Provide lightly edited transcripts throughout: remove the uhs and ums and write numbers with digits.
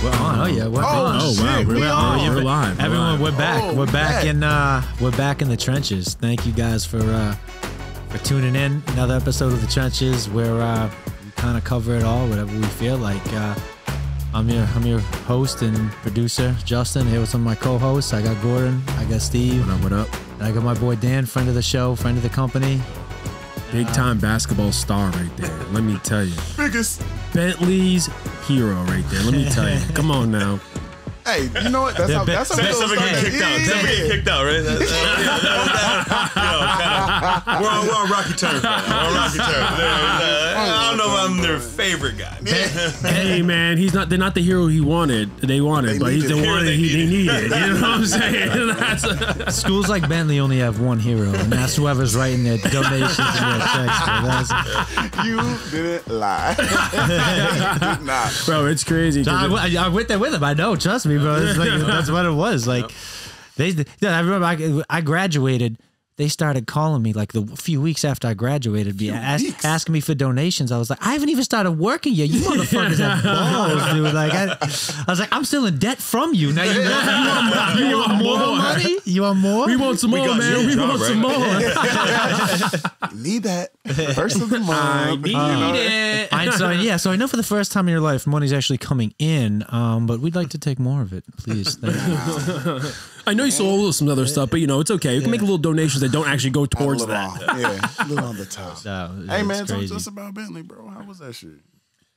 We're on. Oh yeah, we're on. Oh wow, we're on. We're live. Everyone, we're back. Oh, we're back in the trenches. Thank you guys for tuning in. Another episode of the trenches where we kind of cover it all, whatever we feel like. I'm your host and producer, Justin. Here with some of my co-hosts. I got Gordon. I got Steve. What up? And I got my boy Dan, friend of the show, friend of the company. Big time basketball star right there. Let me tell you. Biggest. Bentley's hero right there. Let me tell you. Come on now. Hey, you know what? That's how we gonna start that. Getting kicked out, right? We're on rocky terms. We're on rocky terms. I don't know if I'm their favorite guy. Hey man, they're not the hero he wanted. They wanted, but he's the one that they needed. You know what I'm saying? Schools like Bentley only have one hero, and that's whoever's writing their donations and their checks. You didn't lie. You did not. Bro, it's crazy. So I went there with him. I know. Trust me, bro. It's like, that's what it was. Like, I remember I graduated. They started calling me like the few weeks after I graduated, asking me for donations. I was like, I haven't even started working yet. You motherfuckers have balls, dude. Like, I was like, I'm still in debt from you. Now you want more money? You want more? We want some more, man. We want some more. Need that first of the month. it. So I know for the first time in your life, money's actually coming in, but we'd like to take more of it, please. Thank you. I know you sold some other stuff, but it's okay. You can make little donations that don't actually go towards that. Yeah, a little on the top. Hey man, talk to us about Bentley, bro. How was that shit?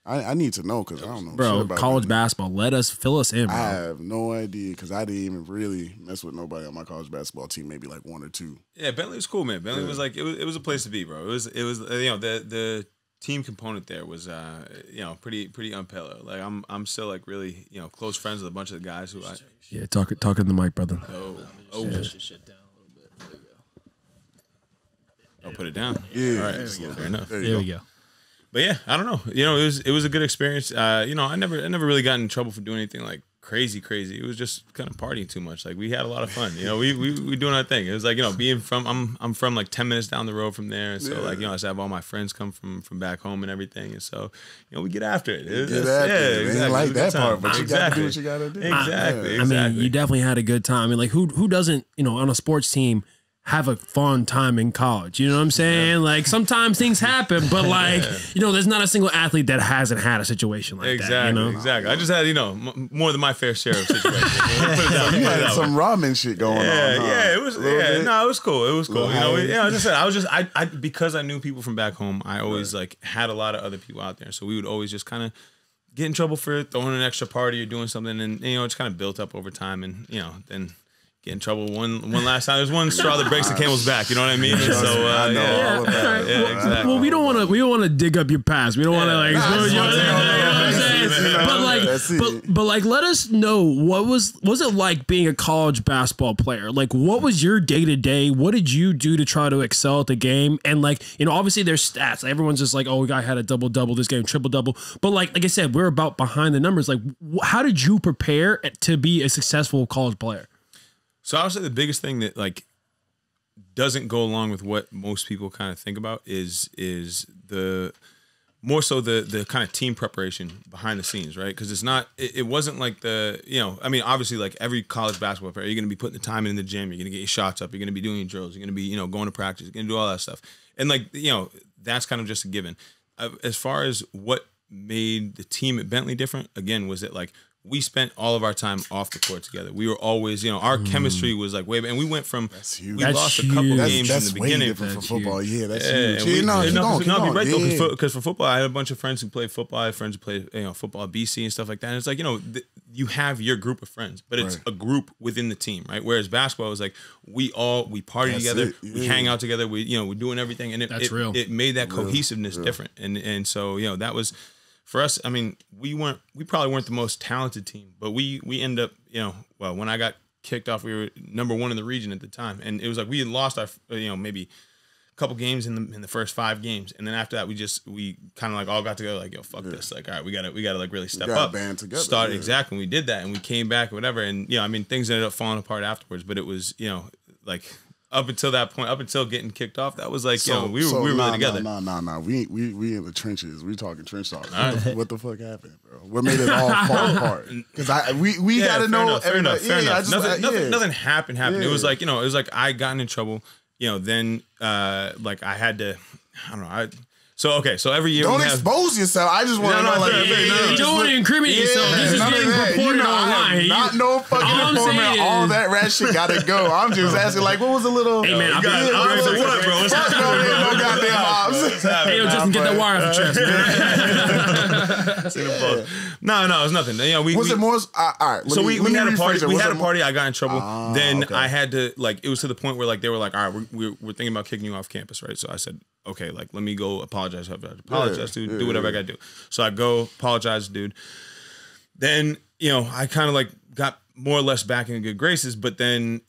I need to know because I don't know. Bro, shit about college Bentley. basketball. Fill us in, bro. I have no idea because I didn't even really mess with nobody on my college basketball team. Maybe like one or two. Yeah, Bentley was cool, man. Bentley was like it was a place to be, bro. It was the team component there was pretty unparalleled. Like I'm still like really close friends with a bunch of the guys who talk in the mic, brother. I'll put it down. Yeah, all right, fair enough. There we go. But yeah, I don't know. It was a good experience. I never really got in trouble for doing anything like crazy. It was just kind of partying too much. Like we had a lot of fun. We doing our thing. It was like being from I'm from like 10 minutes down the road from there, and so I just have all my friends come from back home and everything, and so we get after it. Exactly. Ain't like that part, but you gotta do what you gotta do. Exactly. I mean, you definitely had a good time. I mean, like who doesn't on a sports team have a fun time in college? You know what I'm saying? Yeah. Like sometimes things happen, but like there's not a single athlete that hasn't had a situation like that. Exactly. I just had more than my fair share of situations. You had some ramen shit going on. Yeah, it was. It was cool. It was cool. As I said, I because I knew people from back home, I always like had a lot of other people out there, so we would always just kind of get in trouble for throwing an extra party or doing something, and it's kind of built up over time, and then get in trouble one last time. There's one straw that breaks the camel's back. You know what I mean? And so I know all of that. Yeah, exactly. Well, we don't want to dig up your past. We don't want to but let us know what was it like being a college basketball player? Like what was your day to day? What did you do to try to excel at the game? And like obviously there's stats. Like, everyone's just like, oh, a guy had a double this game, triple double. But like I said, we're about behind the numbers. Like how did you prepare to be a successful college player? So I would say the biggest thing that like doesn't go along with what most people kind of think about is the more so the kind of team preparation behind the scenes, right? Because it wasn't like obviously like every college basketball player, you're going to be putting the time in the gym, you're going to get your shots up, you're going to be doing your drills, you're going to be going to practice, you're going to do all that stuff, and like that's kind of just a given. As far as what made the team at Bentley different, again, was it like we spent all of our time off the court together. We were always, our chemistry was like way, and we went from, we lost a couple games in the beginning. That's different from football. Yeah, that's huge. Because for football, I had a bunch of friends who played football. I had friends who played, football at BC and stuff like that. And it's like, you have your group of friends, but it's a group within the team, right? Whereas basketball was like, we party together, we hang out together, we're doing everything. And it made that cohesiveness different. And so, that was, for us, I mean, we probably weren't the most talented team, but we end up, when I got kicked off, we were number 1 in the region at the time, and it was like we had lost our, maybe a couple games in the first 5 games, and then after that, we kind of like all got together, like, yo, fuck this, like, all right, we gotta like really step up, band together, exactly. We did that, and we came back, or whatever, and things ended up falling apart afterwards, but it was, like up until that point, up until getting kicked off, that was like, we were really together. No. We in the trenches. We talking trench talk. Right. What the fuck happened, bro? What made it all fall apart? Because we got to know. Fair enough. Nothing happened. Yeah. It was like, I gotten in trouble. Then like I had to, I don't know. So every year don't expose yourself. I just want to know, like, you don't want to incriminate yourself. This is getting reported online. Not no fucking informant. All that rat shit gotta go. I'm just asking, like, what was a little? Hey man, what, bro? What's happening? No goddamn ops. Hey, yo, Justin, get that wire off your chest, man. No, it was nothing. Was it more? All right. So we had a party. We had a party. I got in trouble. Then I had to, like, it was to the point where, like, they were like, all right, we're thinking about kicking you off campus, right? So I said, okay, like, let me go apologize. Dude. Do whatever I gotta do. So I go apologize, dude. Then, I kind of like got more or less back in good graces, but then,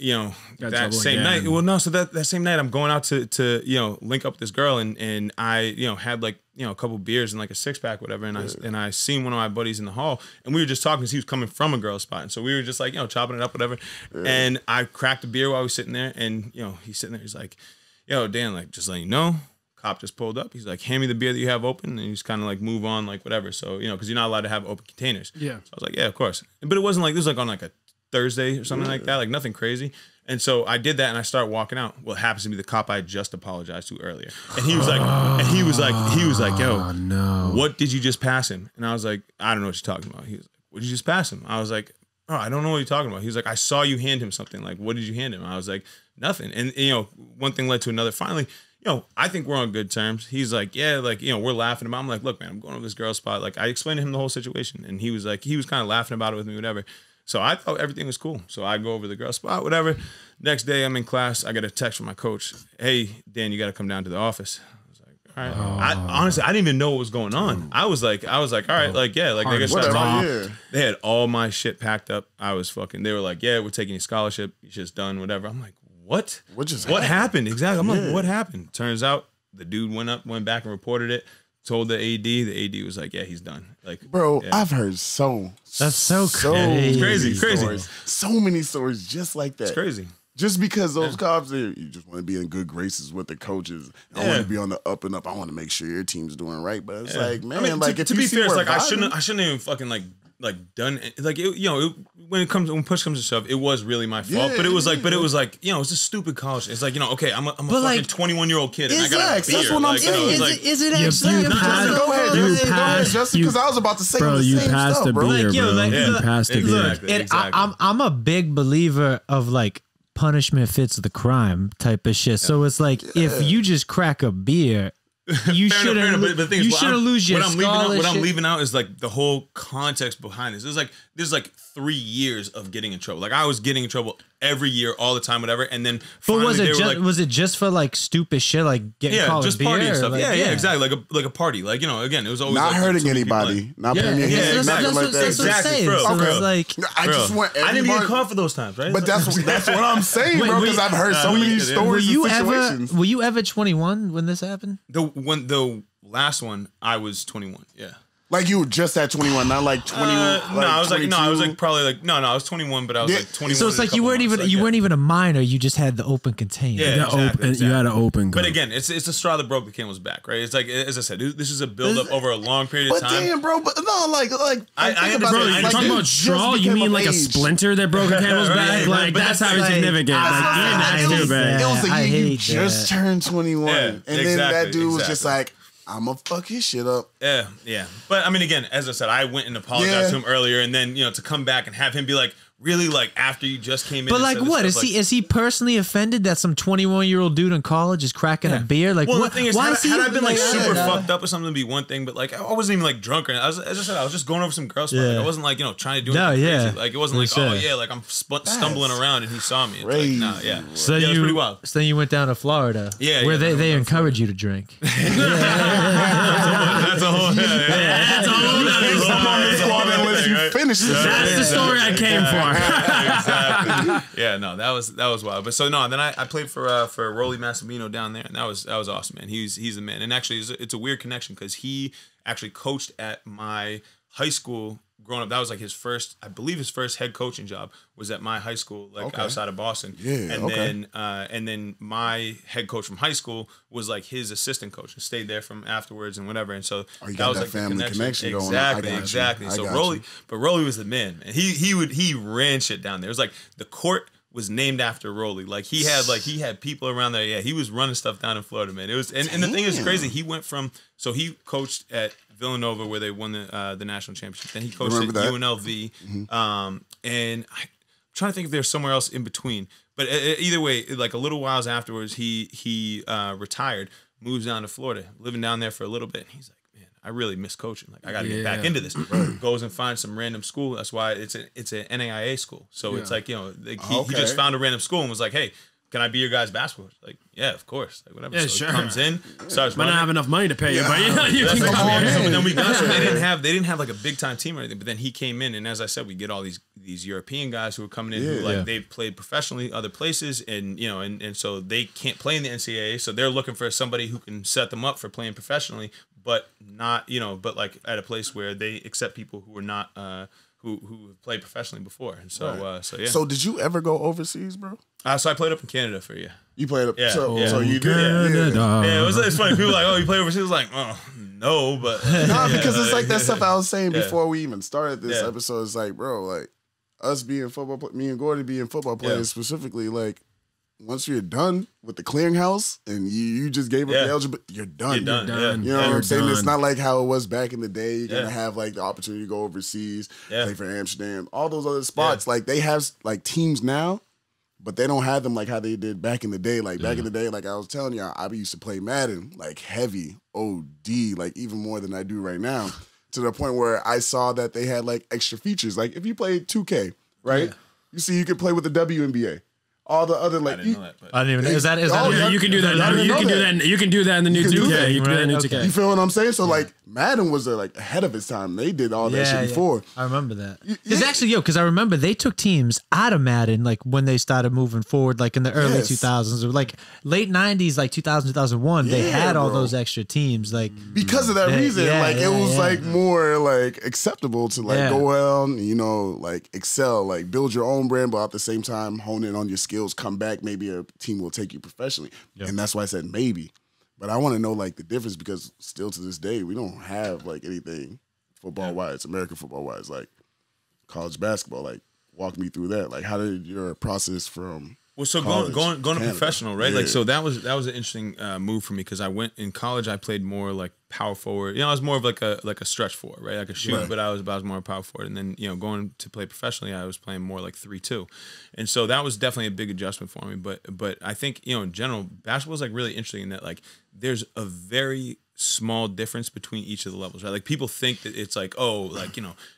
that same night, so that same night I'm going out to link up with this girl, and I, had like, a couple beers and like a 6-pack, whatever. And I seen one of my buddies in the hall, and we were just talking because he was coming from a girl's spot. And so we were just like, chopping it up, whatever. Yeah. And I cracked a beer while we was sitting there, and, he's sitting there, he's like, yo, Dan, like, just letting you know, cop just pulled up. He's like, hand me the beer that you have open, and he's kind of like move on, like whatever. So, because you're not allowed to have open containers. Yeah. So I was like, yeah, of course. But it wasn't like, this was like on like a Thursday or something like that, like nothing crazy. And so I did that, and I started walking out. Well, it happens to be the cop I just apologized to earlier. And he was like, yo, no, what did you just pass him? And I was like, I don't know what you're talking about. He was like, what did you just pass him? I was like, oh, I don't know what you're talking about. He was like, I saw you hand him something. Like, what did you hand him? I was like, nothing. And, one thing led to another. Finally, I think we're on good terms. He's like, yeah, like, we're laughing about it. I'm like, look, man, I'm going to this girl's spot. Like, I explained to him the whole situation, and he was kind of laughing about it with me, whatever. So I thought everything was cool. So I go over to the girl's spot, whatever. Next day, I'm in class. I get a text from my coach. Hey, Dan, you got to come down to the office. I was like, all right. Honestly, I didn't even know what was going on. I was like, all right, like, yeah, like, they got shut off. They had all my shit packed up. They were like, yeah, we're taking your scholarship. You're just done, whatever. I'm like, what? What happened? Exactly. I'm like, what happened? Turns out the dude went back and reported it, told the AD. The AD was like, yeah, he's done. Like, bro, yeah. I've heard that's so crazy. It's crazy. Stories. So many stories just like that. It's crazy. Just because those cops, you just want to be in good graces with the coaches. I want to be on the up and up. I want to make sure your team's doing right. But it's like, man, I mean, like, to be fair, it's like I shouldn't even fucking like done it. Like, when push comes to shove, it was really my fault. But it was like, it's a stupid college. It's like, okay, I'm a fucking 21-year-old kid, and I got a beer. That's what I'm saying. Is it actually? Go ahead, Justin, because I was about to say the same stuff, bro. You passed the beer. Look, I'm a big believer of like punishment fits the crime type of shit. So it's like, if you just crack a beer, you shouldn't lose your scholarship. What I'm leaving out is like the whole context behind this. There's like 3 years of getting in trouble. Like, I was getting in trouble every year, all the time, whatever. And then was it just for like stupid shit, like getting called just party and stuff? Like, yeah, exactly. Like a party. Like, again, it was always not like hurting anybody, not putting your hands like that. Exactly, bro. I just want. I didn't get caught for those times, right? But that's what I'm saying, bro. Because I've heard so many stories and situations. Were you ever 21 when this happened? The last one, I was 21. Yeah. Like, you were just at 21, not like 21. I was 21, but I was like 21. So it's like you weren't even a minor. You just had the open container. Yeah, exactly. You had an open. But again, it's the straw that broke the camel's back, right? It's like, as I said, this is a buildup over a long period of time. But damn, bro, but no, like I understand. Bro, you're talking about straw? You mean like a splinter that broke a camel's back? Like, that's how it's significant. It was a year you just turned 21, and then that dude was just like, I'm gonna fuck his shit up. Yeah. But I mean, again, as I said, I went and apologized to him earlier, and then to come back and have him be like, really, like, after you just came in. But like, what is he? Is he personally offended that some 21-year-old dude in college is cracking a beer? Like, well, what? The thing is, had I been like super fucked up or something, to be one thing. But like, I wasn't even like drunk or anything. As I said, I was just going over some girl stuff. Like, I wasn't like trying to do anything crazy. Like, it wasn't like, oh yeah, like I'm stumbling around and he saw me. It's like, nah, yeah. So it was pretty wild. So then you went down to Florida, where they encourage you to drink. That's a whole. That's a whole. Unless you finish this. That's the story I came for. Yeah, no, that was wild. But so no, then I played for Rollie Massimino down there, and that was awesome, man. He's the man, and actually it's a weird connection because he actually coached at my high school growing up, that was like his first, I believe his first head coaching job was at my high school, like outside of Boston. Yeah, and then my head coach from high school was like his assistant coach and stayed there from afterwards and whatever. And so that was like family connection going on. Exactly. So Rollie was the man. And he ran shit down there. It was like the court was named after Rollie. Like he had people around there. Yeah, he was running stuff down in Florida, man. It was and the thing is crazy. He went from he coached at Villanova where they won the national championship. Then he coached at UNLV. And I'm trying to think if there's somewhere else in between. But either way, like a little whiles afterwards, he retired, moves down to Florida, living down there for a little bit. He's like, I really miss coaching. Like I got to get back into this. Goes and finds some random school. That's why it's an NAIA school. So it's like, he just found a random school and was like, hey, can I be your guy's basketball coach? Like, yeah, of course. Like whatever. Yeah, so sure. He comes in, starts might running. not have enough money to pay you, but you can come come on. in. But then we got they didn't have like a big time team or anything. But then he came in, and as I said, we get all these European guys who are coming in who they've played professionally other places, and and so they can't play in the NCAA, so they're looking for somebody who can set them up for playing professionally, but not but like at a place where they accept people who are not who have played professionally before. And so yeah. So did you ever go overseas, bro? So I played up in Canada for a year. You played up, so you did. Yeah, it's funny. People are like, oh, you play overseas? I was like, oh, no, but because it's like that stuff I was saying before we even started this episode. It's like, bro, like us being football, me and Gordon being football players specifically, like once you're done with the clearinghouse and you just gave up the eligibility, you're done. You're done. You know what I'm saying? It's not like how it was back in the day. You're gonna have like the opportunity to go overseas, play for Amsterdam, all those other spots. Like they have like teams now, but they don't have them like how they did back in the day. Like back in the day, like I was telling y'all, I used to play Madden like heavy, OD, like even more than I do right now, to the point where I saw that they had like extra features. Like if you played 2K, right? You see you could play with the WNBA. All the other like I didn't know that. I didn't even know. Is that you can do that. You can do that in the new 2K. You can do that in the new 2K. You feel what I'm saying? So like Madden was like ahead of its time. They did all that shit before. I remember that. Because actually, because I remember they took teams out of Madden like when they started moving forward, like in the early 2000s or like late 90s, like 2000, 2001. They had all those extra teams, like because of that reason. Like it was like more like acceptable to like go out, like excel, like build your own brand, but at the same time hone in on your skills. Come back, maybe a team will take you professionally, and that's why I said maybe. But I want to know like the difference because still to this day we don't have like anything football wise, American football wise, like college basketball. Like walk me through that. Like how did your process from going to professional, right? Like so that was an interesting move for me because I went in college. I played more like power forward. I was more of like a stretch forward, right? I could shoot, but I was more power forward. And then going to play professionally, I was playing more like 3-2, and so that was definitely a big adjustment for me. But I think in general, basketball is like really interesting in that like there's a very small difference between each of the levels, right? Like people think that it's like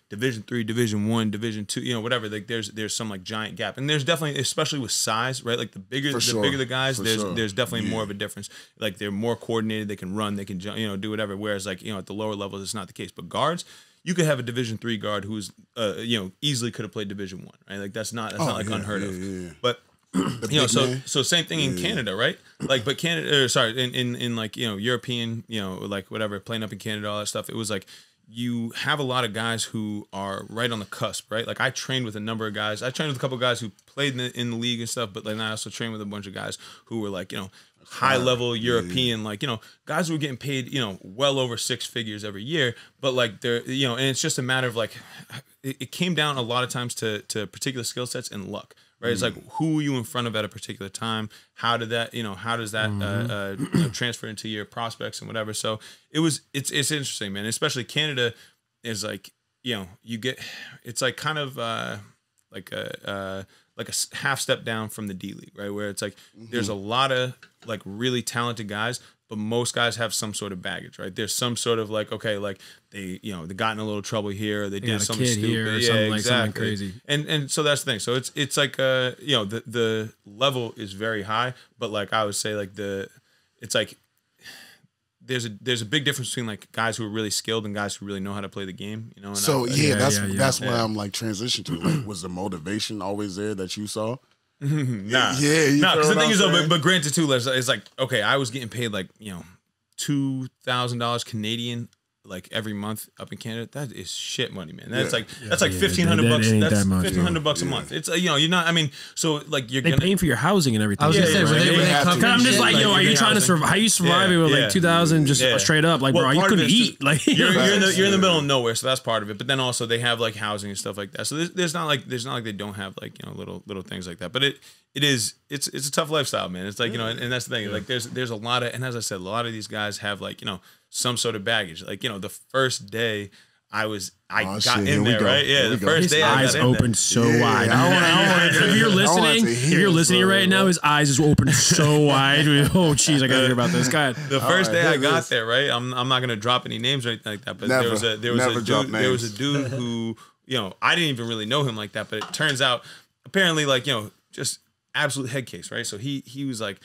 Division 3, Division 1, Division 2, whatever. Like there's some like giant gap, and there's definitely, especially with size, right? Like the bigger the guys, there's definitely more of a difference. Like they're more coordinated, they can run, they can jump, do whatever. Whereas like at the lower levels, it's not the case. But guards, you could have a Division 3 guard who's easily could have played Division 1, right? Like that's not unheard of. But so same thing in Canada, right? Like, but Canada, in like European, like whatever, playing up in Canada, all that stuff. It was like you have a lot of guys who are right on the cusp, right? Like I trained with a number of guys. I trained with a couple of guys who played in the league and stuff, but then I also trained with a bunch of guys who were like high level European, like guys who were getting paid well over 6 figures every year, but like they're and it's just a matter of like it came down a lot of times to particular skill sets and luck. Right, it's like who are you in front of at a particular time? How did that, how does that transfer into your prospects and whatever? So it's interesting, man. Especially Canada is like, you get, it's like kind of like a half step down from the D League, right? Where it's like there's a lot of like really talented guys, but most guys have some sort of baggage, right? There's some sort of like, okay, like they got in a little trouble here, they did something stupid, here or something like something crazy, and so that's the thing. So it's like the level is very high, but like I would say like it's like there's a big difference between like guys who are really skilled and guys who really know how to play the game, And so that's why I'm like transitioned to like, was the motivation always there that you saw? Nah. Because the thing is, but granted too, it's like, okay, I was getting paid like $2,000 Canadian like every month up in Canada, that is shit money, man. That's like $1,500 bucks. That's $1,500 a month. It's you know, you're not. I mean, so like you're paying for your housing and everything. I was gonna say, I'm just like, yo, are you trying to survive? How you surviving with like 2,000 just straight up? Like, bro, you couldn't eat. Like, you're in the middle of nowhere, so that's part of it. But then also they have like housing and stuff like that. So there's not like they don't have like, you know, little things like that. But it's a tough lifestyle, man. It's like, you know, and that's the thing. Like there's a lot of, and as I said, a lot of these guys have like, you know, some sort of baggage. Like, you know, the first day I got in there, right? Yeah, the first day I got in there. His eyes opened so wide. If you're listening right now, his eyes is open so wide. Oh, jeez, I gotta hear about this guy. The first day I got there, right? I'm not gonna drop any names or anything like that, but there was a dude who, you know, I didn't even really know him like that, but it turns out apparently, like, you know, just absolute head case, right? So he was like,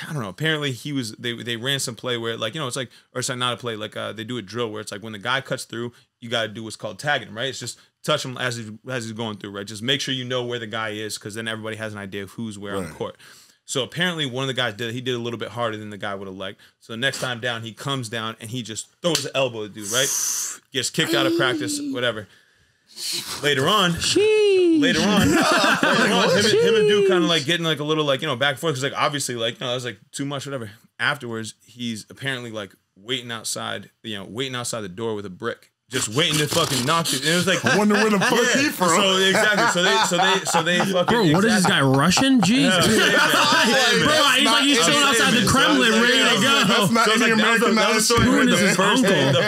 I don't know. Apparently, they ran some play where, like, you know, it's like, or it's like not a play, like they do a drill where it's like when the guy cuts through, you got to do what's called tagging him, right? It's just touch him as he's going through, right? Just make sure you know where the guy is, because then everybody has an idea of who's where on the court. So apparently, one of the guys did a little bit harder than the guy would have liked. So the next time down, he comes down and he just throws the elbow at the dude, right? Gets kicked out of practice, whatever. Later on, him and dude kind of like getting like a little like, you know, back and forth, because like obviously like, you know, that was like too much, whatever. Afterwards, he's apparently like waiting outside the door with a brick, just waiting to fucking knock it. And it was like, I wonder where the fuck he from. So exactly, so they fucking. Bro, what is this guy Russian? Jeez, he's chilling outside the Kremlin, ready to go. That's not any American. The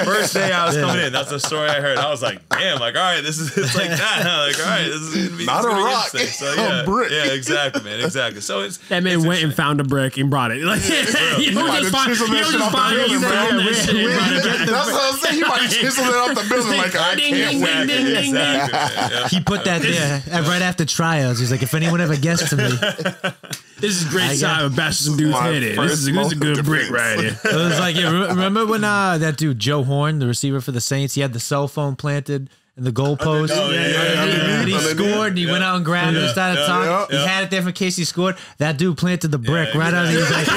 first day I was coming in, that's the story I heard. I was like, damn, like, all right, it's like that. Like, all right, this is gonna be not a rock, so, a brick. Yeah, exactly, man, exactly. So it's that man went and found a brick and brought it. Like, you don't just find it. That's what I'm saying. You might chisel it off the building like, I can't wait. He put that there right after tryouts. He's like, if anyone ever gets to me, this is great side of bashing some dude's head in. This is a good brick right here. It was like, remember when that dude Joe Horn, the receiver for the Saints, he had the cell phone planted in the goalpost, and he scored, and he went out and grabbed it and started talking. He had it there in case he scored. That dude planted the brick right out. He was like,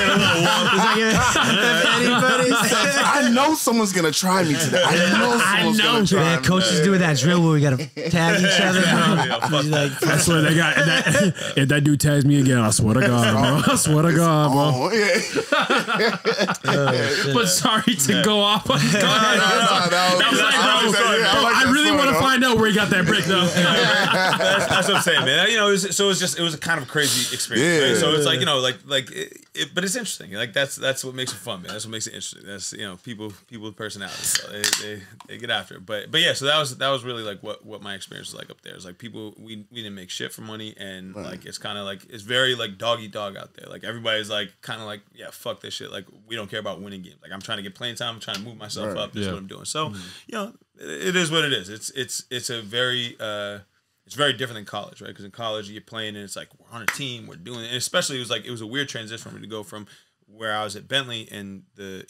I know someone's gonna try me today. I know. Gonna try me. Coaches doing that drill where we gotta tag each other. I swear they got if that dude tags me again, I swear to God, bro. I swear to God, bro. But sorry to go off. I really want to find out where he got that brick, though. That's what I'm saying, man. You know, it was a kind of crazy experience. Right? So it's like, you know, but it's interesting. Like that's what makes it fun, man. That's what makes it interesting. That's, you know, people with personalities. So they get after it. But yeah, so that was really like what my experience was like up there. It's like people we didn't make shit for money, and like it's kind of like it's very like dog eat dog out there. Like everybody's like kind of like, yeah, fuck this shit. Like we don't care about winning games. Like I'm trying to get playing time. I'm trying to move myself up. That's what I'm doing. So you know, it is what it is. It's a very it's very different than college, right? Because in college you're playing and it's like we're on a team, we're doing it. And especially it was a weird transition for me to go from where I was at Bentley and the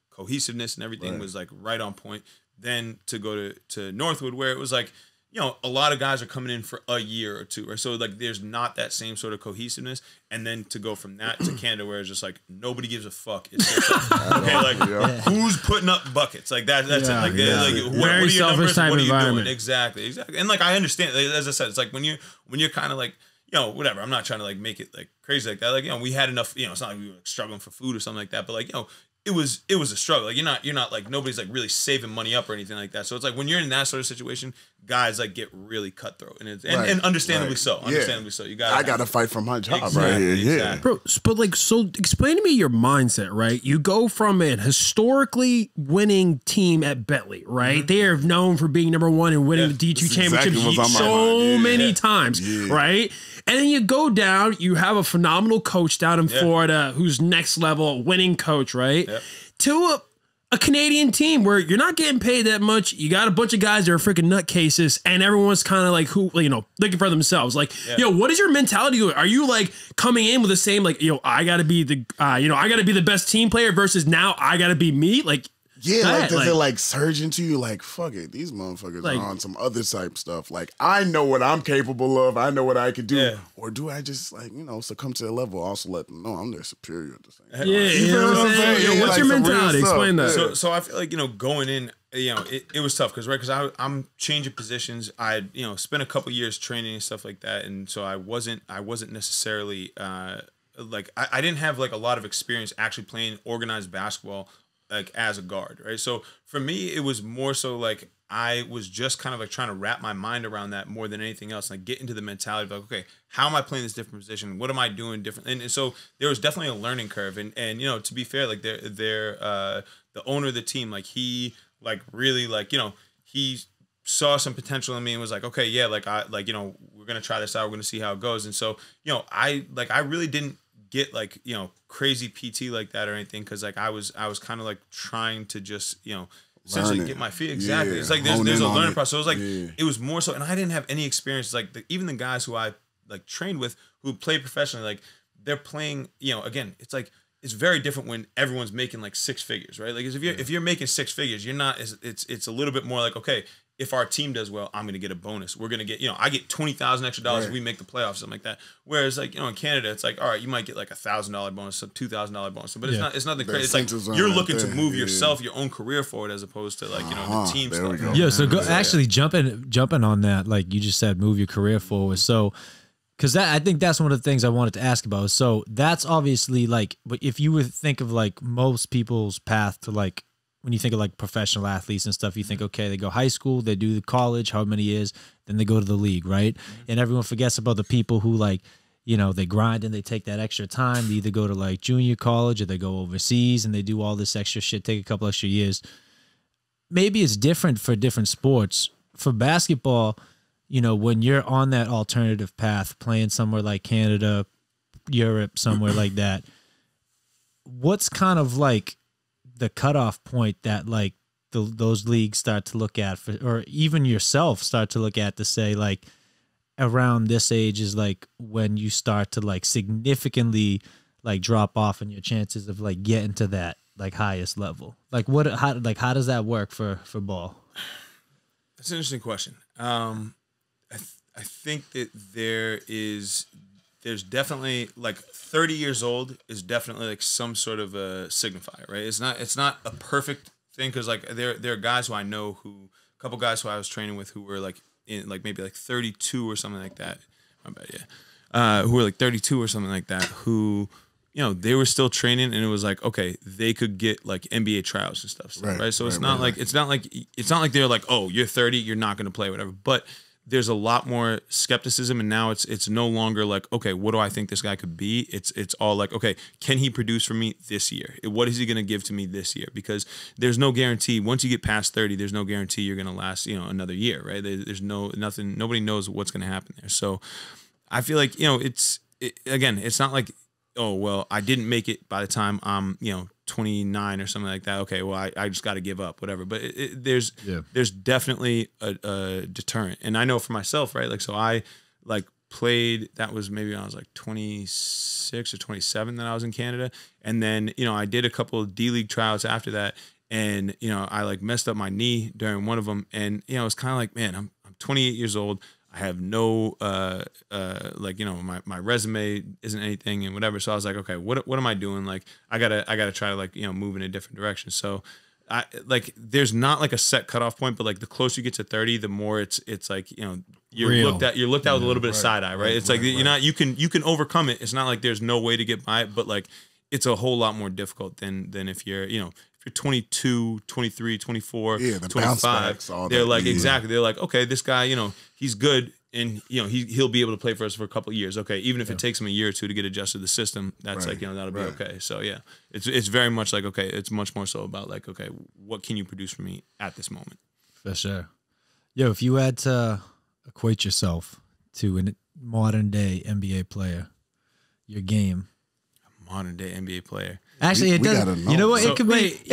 cohesiveness and everything was like right on point, then to go to Northwood where it was like, you know, a lot of guys are coming in for a year or two, right? So like there's not that same sort of cohesiveness. And then to go from that to Canada where it's just like nobody gives a fuck. It's just like, okay, like who's putting up buckets? Like that's it. Like, what are your numbers? What are you doing? Exactly. And like I understand, as I said, it's like when you're kind of like, you know, whatever. I'm not trying to like make it like crazy like that. Like, you know, we had enough, you know, it's not like we were like struggling for food or something like that, but like, you know, it was a struggle. Like you're not like nobody's like really saving money up or anything like that. So it's like when you're in that sort of situation, guys like get really cutthroat and understandably so. Understandably so. I gotta fight for my job right here. Yeah. Bro, but like so explain to me your mindset, right? You go from a historically winning team at Bentley, right? They are known for being number one and winning the D2 championship so many times, right? And then you go down, you have a phenomenal coach down in Florida who's next level winning coach, right? Yep. To a Canadian team where you're not getting paid that much. You got a bunch of guys that are freaking nutcases and everyone's kind of like looking for themselves. Like, what is your mentality? Are you like coming in with the same, like, I gotta be the, I gotta be the best team player versus now I gotta be me? Like, Yeah, like does it like surge into you? Like, fuck it, these motherfuckers are on some other type stuff. Like, I know what I'm capable of. I know what I can do. Yeah. Or do I just like, succumb to the level? Also let them know I'm their superior at the same time. Yeah, you know what I'm saying? What's your mentality? Explain that. So I feel like, going in, it was tough because I'm changing positions. I spent a couple years training and stuff like that, and so I wasn't necessarily like I didn't have like a lot of experience actually playing organized basketball like as a guard, right? So for me, it was more so like I was just kind of like trying to wrap my mind around that more than anything else, like get into the mentality of like, okay, how am I playing this different position? What am I doing different? And so there was definitely a learning curve, and to be fair, like they're the owner of the team, like he like really like he saw some potential in me and was like, okay, yeah, like we're gonna try this out, we're gonna see how it goes. And so I really didn't get like crazy PT like that or anything, because like I was kind of like trying to just essentially get my feet. Exactly. Yeah. It's like there's a learning process. So it was like it was more so, and I didn't have any experience. Like even the guys who I like trained with who played professionally, like they're playing. Again, it's like it's very different when everyone's making like six figures, right? Like if you're making six figures, you're not. It's a little bit more like, okay, if our team does well, I'm going to get a bonus. We're going to get, I get $20,000 extra if we make the playoffs, something like that. Whereas like, in Canada, it's like, all right, you might get like $1,000 bonus, a $2,000 bonus, but it's nothing crazy. It's like you're looking to move yourself, your own career forward, as opposed to like, the team stuff. Yeah. So actually jumping on that, like you just said, move your career forward. So, because I think that's one of the things I wanted to ask about. So that's obviously like, but if you would think of like most people's path to like, when you think of like professional athletes and stuff, you think, okay, they go high school, they do the college, however many years, then they go to the league, right? And everyone forgets about the people who like, they grind and they take that extra time. They either go to like junior college or they go overseas and they do all this extra shit, take a couple extra years. Maybe it's different for different sports. For basketball, when you're on that alternative path, playing somewhere like Canada, Europe, somewhere like that, what's kind of like the cutoff point that like those leagues start to look at or even yourself start to look at to say like around this age is like when you start to like significantly like drop off in your chances of like getting to that like highest level? Like how does that work for ball? That's an interesting question. I think that there's definitely like 30 years old is definitely like some sort of a signifier, right? It's not a perfect thing, because like there are guys who I know a couple guys who I was training with who were like in like maybe like 32 or something like that. My bad, yeah. Who were like 32 or something like that, who they were still training, and it was like, okay, they could get like NBA tryouts and stuff, right? So it's not like they're like, oh, you're 30, you're not going to play, whatever. But there's a lot more skepticism, and now it's no longer like, okay, what do I think this guy could be? It's all like, okay, can he produce for me this year? What is he going to give to me this year? Because there's no guarantee. Once you get past 30, there's no guarantee you're going to last, another year, right? There's nothing. Nobody knows what's going to happen there. So I feel like, again, it's not like, oh, well, I didn't make it by the time I'm, 29 or something like that. Okay, well, I just got to give up, whatever. But there's definitely a deterrent. And I know for myself, right? Like, so I like played, that was maybe when I was like 26 or 27 that I was in Canada. And then, I did a couple of D-League tryouts after that. And, I like messed up my knee during one of them. And, it's kind of like, man, I'm 28 years old. I have no, my resume isn't anything and whatever. So I was like, okay, what am I doing? Like, I gotta try to like, move in a different direction. So I like, there's not like a set cutoff point, but like the closer you get to 30, the more it's like, you're looked at with a little bit of side eye, right? It's like, you can overcome it. It's not like there's no way to get by it, but like, it's a whole lot more difficult than if you're, if you're 22, 23, 24, the 25, they're like, exactly. They're like, okay, this guy, he's good, and he'll be able to play for us for a couple of years. Okay, even if it takes him a year or two to get adjusted to the system, that's like, that'll be okay. So yeah, it's very much like, okay, it's much more so about like, okay, what can you produce for me at this moment? For sure. Yo, if you had to equate yourself to a modern day NBA player, your game. Modern day NBA player. Actually, it doesn't. You know what? So, it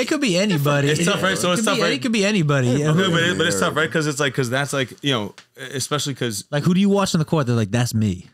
could be anybody. It's tough, right? So it's tough, right? It could be anybody. Okay, but it's tough, right? Because that's like, especially because like, who do you watch on the court? They're like, that's me.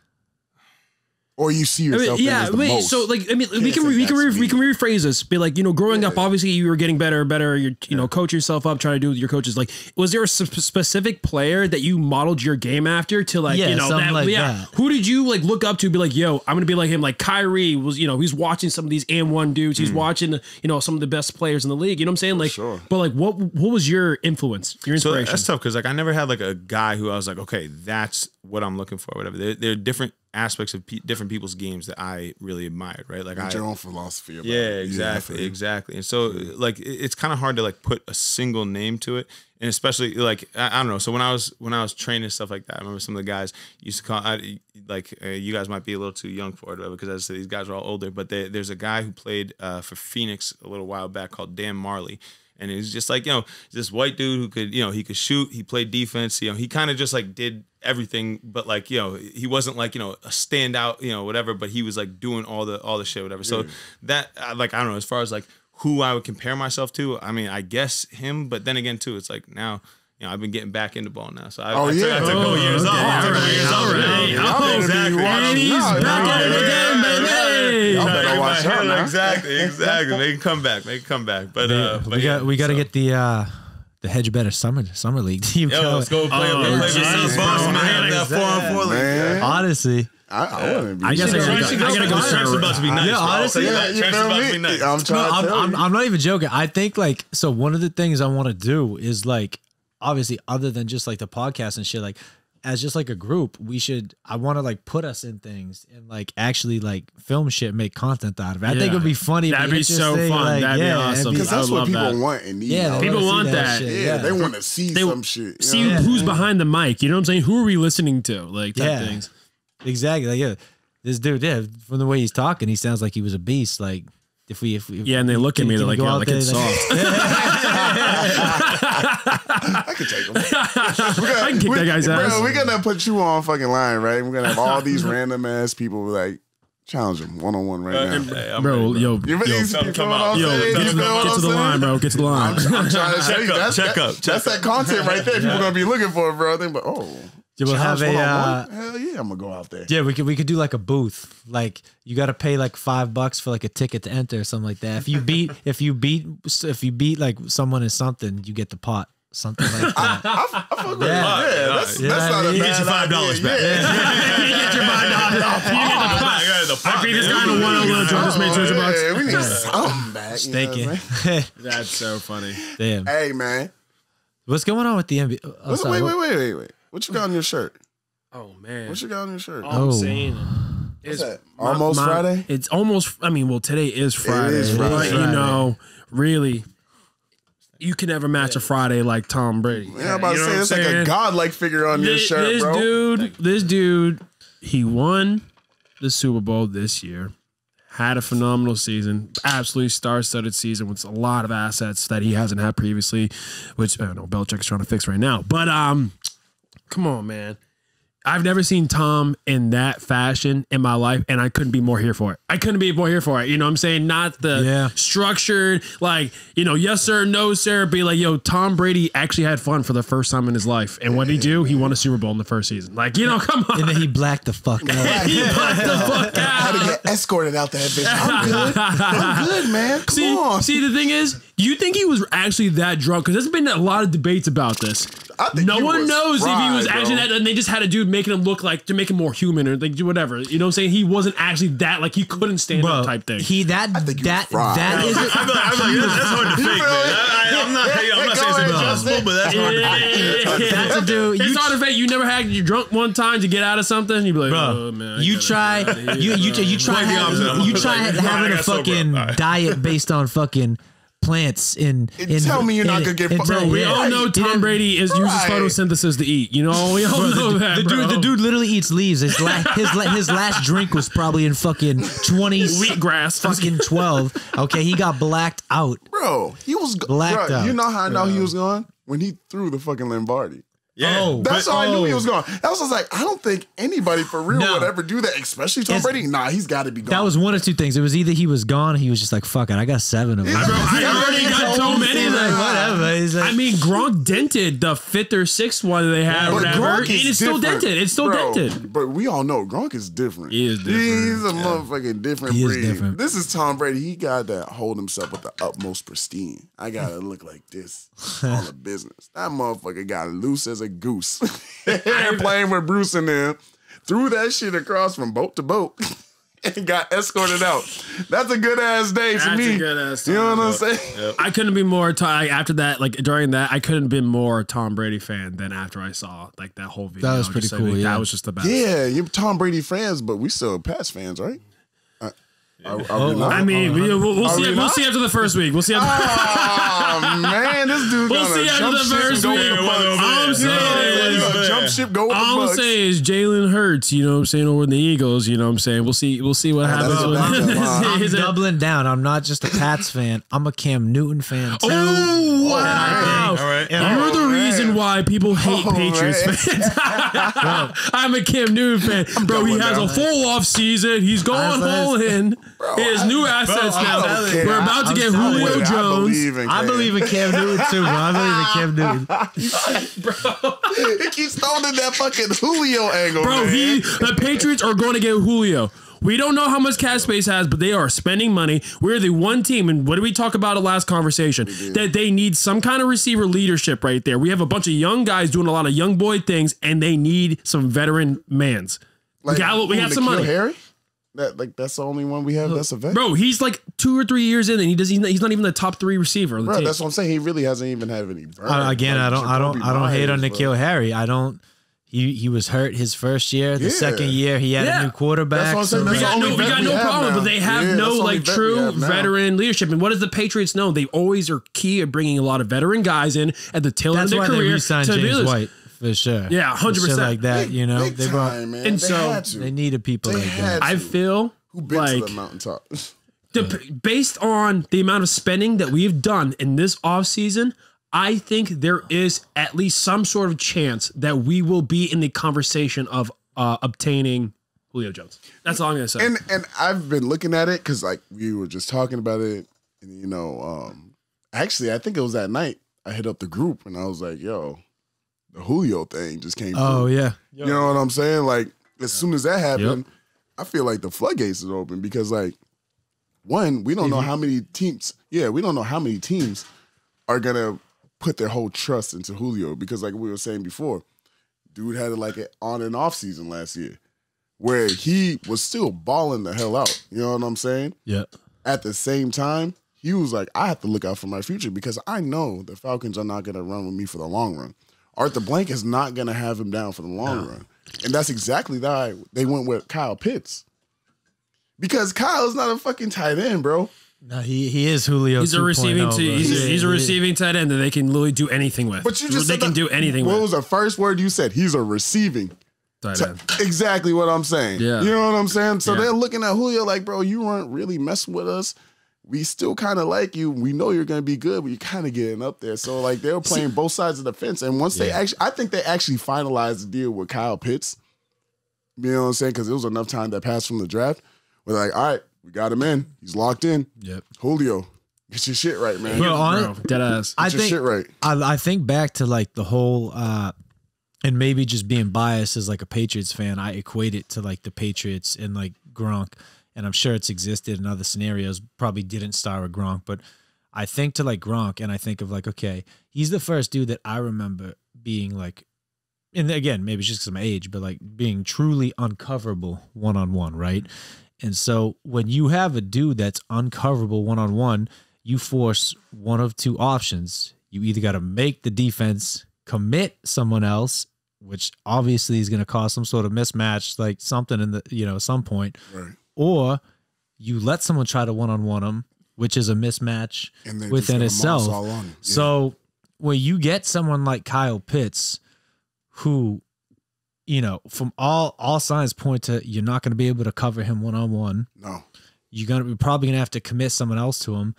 Or you see yourself in as the most. So like, I mean, we can rephrase this. Be like, growing up, obviously you were getting better and better. You're, coach yourself up, trying to do with your coaches. Like, was there a specific player that you modeled your game after to like, that. Who did you like look up to? Be like, yo, I'm gonna be like him. Like Kyrie was, he's watching some of these and1 dudes. He's watching, some of the best players in the league. You know what I'm saying? Like, but like, what was your influence? Your inspiration? So that's tough because like I never had like a guy who I was like, okay, that's what I'm looking for. Whatever. There are different aspects of different people's games that I really admired, right? Like your own philosophy about it. Exactly. And so like it's kind of hard to like put a single name to it, and especially like I don't know. So when I was training and stuff like that, I remember some of the guys used to call you guys might be a little too young for it, because as I said, these guys are all older. But there's a guy who played for Phoenix a little while back called Dan Marley. And it was just like, this white dude who could, he could shoot, he played defense, he kind of just like did everything, but like, he wasn't like, a standout, whatever, but he was like doing all the shit, whatever. So that, like, I don't know, as far as like who I would compare myself to, I mean, I guess him, but then again too, it's like now, I've been getting back into ball now. So I took a couple years off. Exactly. And he's back at it again, baby. Y'all better watch out now. Exactly. Make it come back. But we got to get the Hedge Better Summer League team. Yo, let's go play Boston. That 4-on-4 league. Honestly. I guess I gotta go. Traps about to be nice. Yeah, honestly, Traps about to be nice. I'm not even joking. I think like, so one of the things I want to do is like, obviously, other than just like the podcast and shit, like as just like a group, I want to like put us in things and like actually like film shit, make content out of it. I think it would be funny. That'd be so fun. Like, that'd be awesome. Because that's what people want and need. Yeah, people want that. Yeah, they want to see some shit. See who's behind the mic. You know what I'm saying? Who are we listening to? Like type things. Exactly. Like, this dude, from the way he's talking, he sounds like he was a beast. Like if we and they look at me, they're like, yeah, like it's soft. I can take him. I can kick that guy's ass. Bro, we're gonna put you on fucking line, right? We're gonna have all these random ass people like challenge him 1-on-1 right now. Bro, yo, come out. get to the line, bro. Get to the line. I'm trying to show you. Check up. That's that content right there. People gonna be looking for it, bro. They but we'll have a hell yeah, I'm gonna go out there. Yeah, we could do like a booth. Like you got to pay like $5 for like a ticket to enter or something like that. If you beat like someone in something, you get the pot. Something like that. I fuck with that's not a bad idea. You get your $5 back. You get your $5 off. You get the pot. I beat this guy in a 1-on-1 draw. Just made $200. We need something back. Staking. That's so funny. Damn. Hey man, what's going on with the NBA? Wait. What you got on your shirt? Oh man, what you got on your shirt? I'm saying it's almost Friday. It's almost. I mean, well, today is Friday. It is Friday. But, really, you can never match a Friday like Tom Brady. Yeah, I'm about to say it's like a godlike figure on your shirt, bro. This dude, he won the Super Bowl this year. Had a phenomenal season, absolutely star-studded season with a lot of assets that he hasn't had previously, which I don't know Belichick's trying to fix right now. But come on, man. I've never seen Tom in that fashion in my life, and I couldn't be more here for it. You know what I'm saying? Not the structured, like, yes, sir, no, sir. Be like, yo, Tom Brady actually had fun for the first time in his life. And what did he do? He won a Super Bowl in the first season. Like, come on. And then he blacked the fuck out. He blacked the fuck out. How to get escorted out that bitch. I'm good, man. Come on. See, the thing is, you think he was actually that drunk? Because there's been a lot of debates about this. I think no one knows if he was actually that. And they just had a dude making him look like, to make him more human or like do whatever. You know what I'm saying? He wasn't actually that, like he couldn't stand up type thing. I think that is I'm like, that's hard to fake, man. I'm not saying it's impossible, but that's hard to fake. That's a dude. It's hard to fake. You never had you drunk one time to get out of something. You'd be like, oh man. You try having a fucking diet based on fucking plants tell me you're not gonna get bro. We all know Tom Brady uses photosynthesis to eat. We all know that. The dude literally eats leaves. His last drink was probably in fucking 20 wheatgrass. Fucking 12. Okay, he got blacked out. Bro, he was blacked out. You know how I know he was gone? When he threw the fucking Lombardi. Yeah, that's how I knew he was gone. That was just like, I don't think anybody for real would ever do that, especially Tom Brady. Nah, he's got to be gone. That was one of two things. It was either he was gone, or he was just like, "Fuck it, I got 7 of them." I already got so many. Like, whatever. I mean, Gronk dented the 5th or 6th one they had, But whatever. Gronk is It's still different. dented. It's still dented. But we all know Gronk is different. He is different. He's a motherfucking different He is breed. different. This is Tom Brady. He got to hold himself with the utmost pristine. I got to look like this on the business. That motherfucker got loose as a goose. Playing with Bruce in there. Threw that shit across from boat to boat. And got escorted out. That's a good ass day for me. That's a good ass You know time. what I'm saying? Yep. I couldn't be more after that, like during that, I couldn't have been more Tom Brady fan than after I saw like that whole video. That was pretty Just cool, like, yeah. That was just the best. Yeah, you're Tom Brady fans, but we still Pats fans, right? Are we not? I mean, we'll Are see. we We'll not? see after the first week. We'll see after. Oh man, this dude We'll gonna see after jump the ship and first go with week. the Bucks. All I'm saying He's is- gonna jump ship, go with the All I'm Bucks. saying is Jalen Hurts. You know what I'm saying, over the Eagles. You know what I'm saying. We'll see what happens. that's a with matchup, huh? I'm Is it- doubling down. I'm not just a Pats fan. I'm a Cam Newton fan too. Oh wow! All right. You're the reason why people hate Patriots man. fans. I'm a Cam Newton fan, bro. He doubling has down. a full off season. He's going all in. He has new assets I now. don't care. We're about to get telling you. Julio I Jones. believe in Cam. I believe in Cam Newton too, bro. I believe in Cam Newton. He keeps throwing in that fucking Julio angle, Bro, man. the Patriots are going to get Julio. We don't know how much cap space has, but they are spending money. We're the one team, and what did we talk about in the last conversation? That they need some kind of receiver leadership right there. We have a bunch of young guys doing a lot of young boy things, and they need some veteran mans. we have some money. Harry? That's the only one we have that's a vet. Bro, he's like 2 or 3 years in, and he's not even the top 3 receiver on the Bro, team. that's what I'm saying. He really hasn't even had any burn. Again, Like I don't Jacoby hate on Myers, N'Keal Harry. I don't. He was hurt his first year. The Yeah. second year, he had Yeah. a new quarterback. That's what I'm saying. so- That's we got the no, only we vet got we no have problem, now. but they have Yeah, no that's the only like vet we true have now. veteran leadership. And what does the Patriots know? They always are key at bringing a lot of veteran guys in at the tail end That's of why their they career. re-signed to be James this. White for sure. Yeah, 100%. Shit like that. You know, Big they brought. time, man. and They so had to. They needed people They like had that. I to. feel Who been like to the mountaintop? based on the amount of spending that we've done in this offseason, I think there is at least some sort of chance that we will be in the conversation of obtaining Julio Jones. That's all I'm gonna say. And I've been looking at it because like we were just talking about it, and you know, actually I think it was that night I hit up the group and I was like, "Yo, the Julio thing just came." Oh through. yeah. You know what I'm saying? Like as soon as that happened, I feel like the floodgates is open because like one, we don't know how many teams. Yeah, we don't know how many teams are gonna put their whole trust into Julio because like we were saying before, dude had like an on and off season last year where he was still balling the hell out. You know what I'm saying? Yeah. At the same time, he was like, I have to look out for my future because I know the Falcons are not going to run with me for the long run. Arthur Blank is not going to have him down for the long run. And that's exactly why they went with Kyle Pitts. Because Kyle's not a fucking tight end, bro. No, he is Julio. He's a 2.0, receiving bro. he's a receiving tight end that they can literally do anything with. But you just they said can that- do anything What with. was the first word you said? He's a receiving. Tight end. Exactly what I'm saying. Yeah. You know what I'm saying? So Yeah. they're looking at Julio like, bro, you weren't really messing with us. We still kind of like you. We know you're going to be good, but you're kind of getting up there. So like they were playing both sides of the fence. And once they actually, I think they actually finalized the deal with Kyle Pitts. You know what I'm saying? Because it was enough time that passed from the draft. We're like, all right, we got him in. He's locked in. Yep. Julio, get your shit right, man. Bro, Dead ass. I Get your think shit right. I think back to like the whole and maybe just being biased as like a Patriots fan, I equate it to like the Patriots and like Gronk, and I'm sure it's existed in other scenarios. Probably didn't star with Gronk, but I think to like Gronk, and I think of like, okay, he's the first dude that I remember being like, and again, maybe it's just because of my age, but like being truly uncoverable one-on-one, right? And so when you have a dude that's uncoverable one-on-one, you force one of two options. You either got to make the defense commit someone else, which obviously is going to cause some sort of mismatch, like something in the, you know, some point, Right. or you let someone try to one-on-one them, which is a mismatch And they're within just gonna moss itself. all on him. Yeah. So when you get someone like Kyle Pitts, who, you know, from all signs point to you're not going to be able to cover him one-on-one. No. You're probably going to have to commit someone else to him.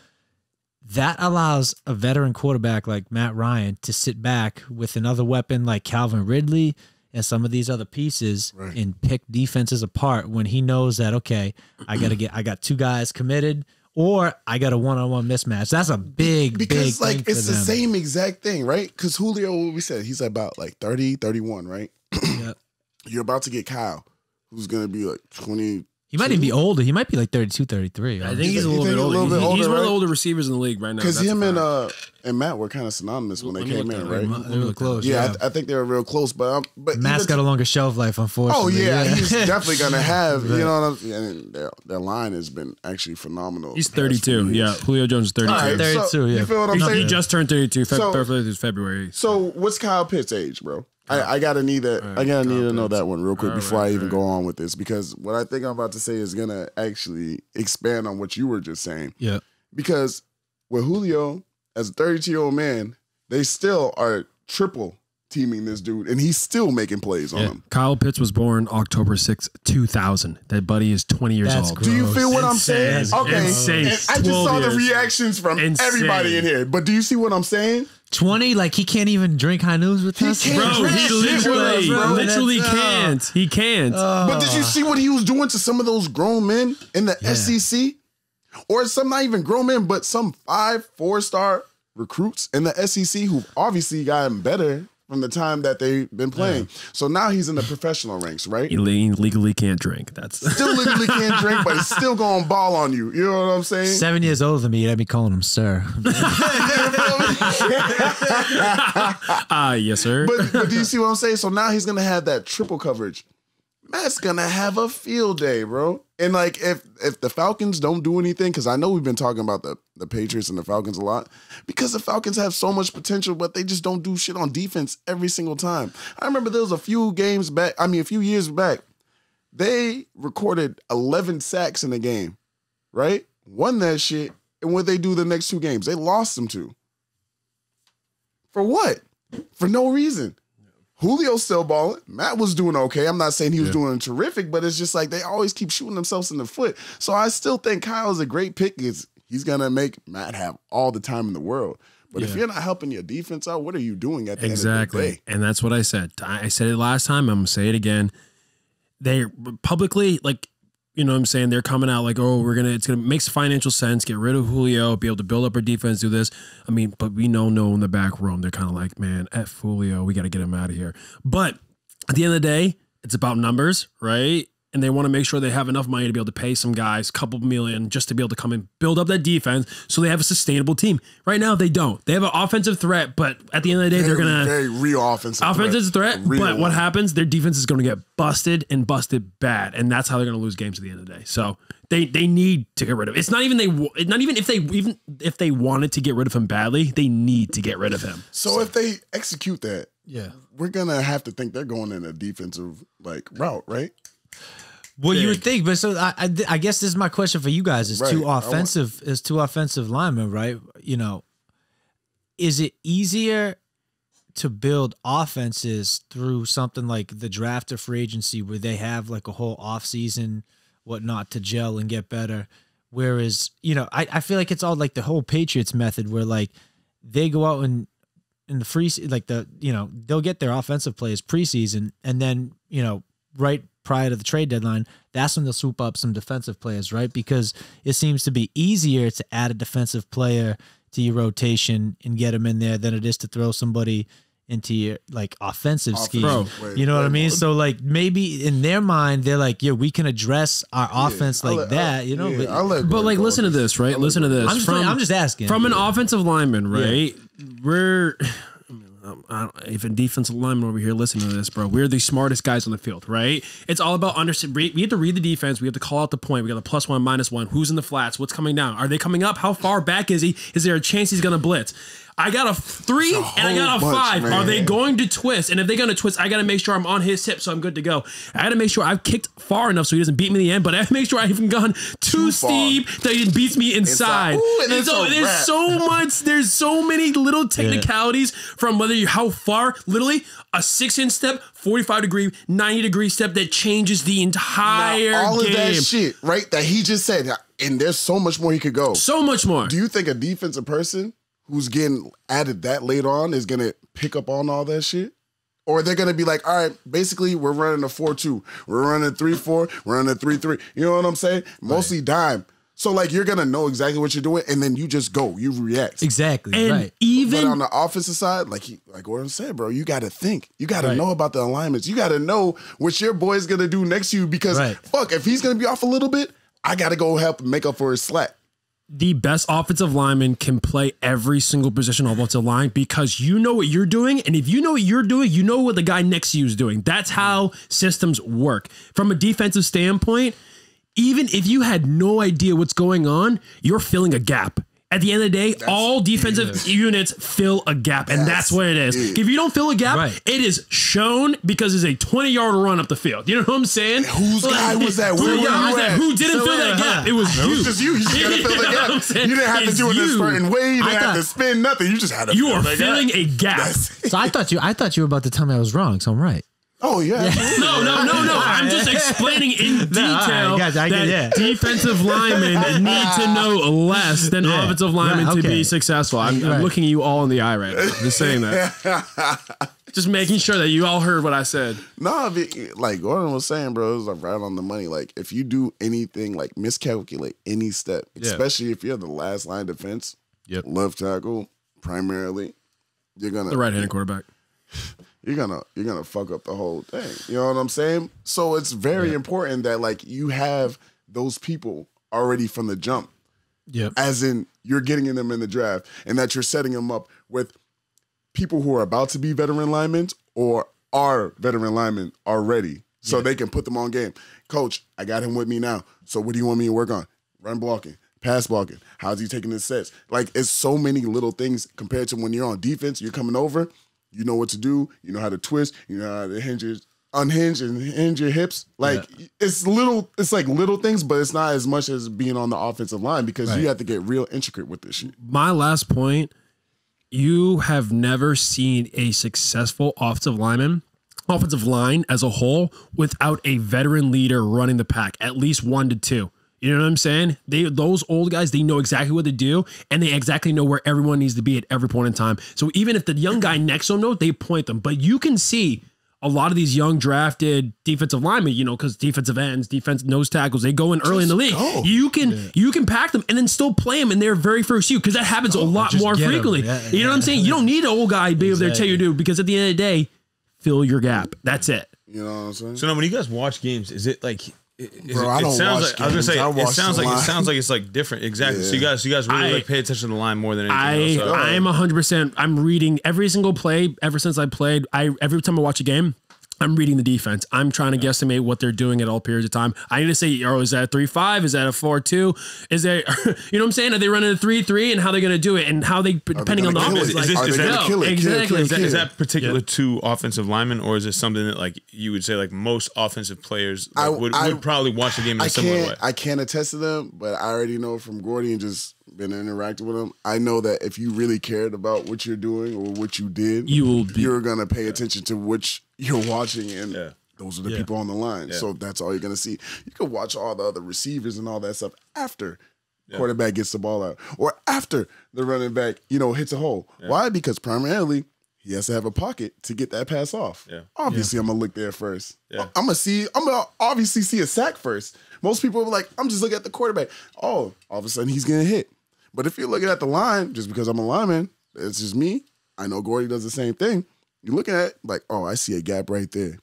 That allows a veteran quarterback like Matt Ryan to sit back with another weapon like Calvin Ridley and some of these other pieces and pick defenses apart when he knows that, okay, I got two guys committed, or I got a one-on-one mismatch. That's a big because thing like it's for the them. same exact thing, right? Because Julio, what we said, he's about like 30, 31, right? Yep. You're about to get Kyle, who's gonna be like 20. He might even be older. He might be like 32, 33. I think he's a little bit older. He's one of the older receivers in the league right now. Because him and Matt were kind of synonymous when they came in, right? They were close. Yeah, I think they were real close. But Matt's got a longer shelf life, unfortunately. Oh yeah, he's definitely gonna have. You know, what and their line has been actually phenomenal. He's 32. Yeah, Julio Jones is 32. Right, 32. so, Yeah, you feel what I'm saying? He just turned 32. February. So what's Kyle Pitts' age, bro? I gotta need that. I gotta need to know that one real quick before I even go on with this, because what I think I'm about to say is gonna actually expand on what you were just saying. Yeah. Because with Julio, as a 32-year-old man, they still are triple teaming this dude, and he's still making plays on him. Kyle Pitts was born October 6th, 2000. That buddy is 20 years old. Do you feel what I'm saying? Insane. Okay. Insane. And I just saw the reactions from everybody in here, but do you see what I'm saying? 20, like he can't even drink high news with us. He literally can't. He can't. But did you see what he was doing to some of those grown men in the SEC? Or some not even grown men, but some 5-4-star recruits in the SEC who obviously gotten better from the time that they've been playing. So now he's in the professional ranks, right? He legally can't drink. That's still legally can't drink, but he's still going to ball on you. You know what I'm saying? 7 years older than me, I'd be calling him sir. Yes, sir. But do you see what I'm saying? So now he's going to have that triple coverage. Matt's going to have a field day, bro. And like if the Falcons don't do anything, because I know we've been talking about the Patriots and the Falcons a lot, because the Falcons have so much potential, but they just don't do shit on defense every single time. I remember there was a few years back, they recorded 11 sacks in a game, right? Won that shit, and what they do the next two games? They lost them to. For what? For no reason. Julio's still balling. Matt was doing okay. I'm not saying he was doing terrific, but it's just like they always keep shooting themselves in the foot. So I still think Kyle's a great pick. He's going to make Matt have all the time in the world. But if you're not helping your defense out, what are you doing at the end of the day? And that's what I said. I said it last time. I'm going to say it again. They publicly, like, you know what I'm saying? They're coming out like, oh, it's going to make financial sense, get rid of Julio, be able to build up our defense, do this. I mean, but we know in the back room, they're kind of like, man, F Julio, we got to get him out of here. But at the end of the day, it's about numbers, right? And they want to make sure they have enough money to be able to pay some guys a couple million just to be able to come and build up that defense so they have a sustainable team. Right now, they don't. They have an offensive threat, but at the end of the day, they're going to... Very real offensive threat. But what happens? Their defense is going to get busted and busted bad, and that's how they're going to lose games at the end of the day. So they need to get rid of it. It's not even if they wanted to get rid of him badly, they need to get rid of him. So if they execute that, we're going to have to think they're going in a defensive route, right? Well, you would think, but so I guess this is my question for you guys: is two offensive linemen, right? You know, is it easier to build offenses through something like the draft or free agency, where they have like a whole offseason, whatnot, to gel and get better? Whereas, you know, I feel like it's all like the whole Patriots method, where like they go out and in the free, like they'll get their offensive players preseason, and then right prior to the trade deadline, that's when they'll swoop up some defensive players, right? Because it seems to be easier to add a defensive player to your rotation and get them in there than it is to throw somebody into your like offensive scheme. You know what I mean? So like maybe in their mind, they're like, yeah, we can address our offense like that, you know? But like, listen to this, right? Listen to this. I'm just asking. From an offensive lineman, right? We're... if a defensive lineman over here listening to this, bro, we're the smartest guys on the field, right? It's all about understanding. We have to read the defense. We have to call out the point. We got the +1, -1. Who's in the flats? What's coming down? Are they coming up? How far back is he? Is there a chance he's going to blitz? I got a 3 and I got a 5. Man. Are they going to twist? And if they're going to twist, I got to make sure I'm on his hip so I'm good to go. I got to make sure I've kicked far enough so he doesn't beat me in the end, but I have to make sure I haven't gone too steep that he beats me inside. Ooh, and so there's so much, there's so many little technicalities from how far, literally a 6-inch step, 45-degree, 90-degree step that changes the entire all game. Of that shit, right, that he just said, and there's so much more he could go. So much more. Do you think a defensive person who's getting added that late on is going to pick up on all that shit? Or they're going to be like, all right, basically we're running a 4-2. We're running a 3-4. We're running a 3-3. You know what I'm saying? Mostly dime. So like you're gonna know exactly what you're doing, and then you just go, you react. Exactly. And right. even But on the offensive side, like Gordon said, bro, you got to think. You got to know about the alignments. You got to know what your boy's gonna do next to you because fuck, if he's gonna be off a little bit, I got to go help make up for his slack. the best offensive lineman can play every single position on offensive line because you know what you're doing. And if you know what you're doing, you know what the guy next to you is doing. That's how systems work. From a defensive standpoint, even if you had no idea what's going on, you're filling a gap. At the end of the day, all defensive units fill a gap, and that's what it is. If you don't fill a gap, it is shown because it's a 20-yard run up the field. You know what I'm saying? Whose guy was that? Who didn't fill that gap? It was you. It was just you. You just got to fill the gap. You didn't have to do it in a certain way. You didn't have to spin nothing. You just had to. You are filling a gap. So I thought you were about to tell me I was wrong. So I'm right. Oh, yeah. No. I'm just explaining in detail that defensive linemen need to know less than offensive linemen to be successful. I'm looking at you all in the eye right now. Just saying that. Just making sure that you all heard what I said. No, like Gordon was saying, bro, it was like right on the money. Like if you do anything, like miscalculate any step, especially if you're the last line defense, left tackle primarily, you're gonna the right-handed quarterback. You're gonna fuck up the whole thing. You know what I'm saying? So it's very important that like you have those people already from the jump. Yep. As in you're getting them in the draft and that you're setting them up with people who are about to be veteran linemen or are veteran linemen already. So they can put them on game. Coach, I got him with me now. So what do you want me to work on? Run blocking, pass blocking. How's he taking his sets? Like it's so many little things compared to when you're on defense, you're coming over. You know what to do. You know how to twist. You know how to unhinge and hinge your hips. Like it's like little things, but it's not as much as being on the offensive line because you have to get real intricate with this shit. My last point, you have never seen a successful offensive line as a whole without a veteran leader running the pack, at least 1 to 2. You know what I'm saying? Those old guys, they know exactly what to do, and they exactly know where everyone needs to be at every point in time. So even if the young guy next to them knows, they point them. But you can see a lot of these young drafted defensive linemen, you know, because defensive ends, nose tackles, they go in early in the league. You can pack them and then still play them in their very first year because that happens a lot more frequently. You know what I'm saying? You don't need an old guy to be able to tell you to do because at the end of the day, fill your gap. That's it. You know what I'm saying? So now when you guys watch games, is it like... Bro, I don't watch games. I was gonna say it sounds like it's like different. Exactly. Yeah. So you guys really like pay attention to the line more than anything else. I am 100%. I'm reading every single play ever since I played. Every time I watch a game, I'm reading the defense. I'm trying to guesstimate what they're doing at all periods of time. I need to say, is that a 3-5? Is that a 4-2? Is there, you know what I'm saying? Are they running a 3-3 and how they're going to do it and how they, depending on the offense. Is that particular to offensive linemen or is it something that like you would say like most offensive players like, would probably watch the game in a similar way? I can't attest to them, but I already know from Gordy and just been interacting with him. I know that if you really cared about what you're doing or what you did, you're going to pay attention to which you're watching and those are the people on the line. Yeah. So that's all you're going to see. You can watch all the other receivers and all that stuff after quarterback gets the ball out or after the running back, hits a hole. Yeah. Why? Because primarily he has to have a pocket to get that pass off. Yeah. Obviously, I'm going to look there first. Yeah. I'm going to obviously see a sack first. Most people are like, I'm just looking at the quarterback. Oh, all of a sudden he's going to hit. But if you're looking at the line, just because I'm a lineman, it's just me. I know Gordy does the same thing. You're looking at it like, oh, I see a gap right there.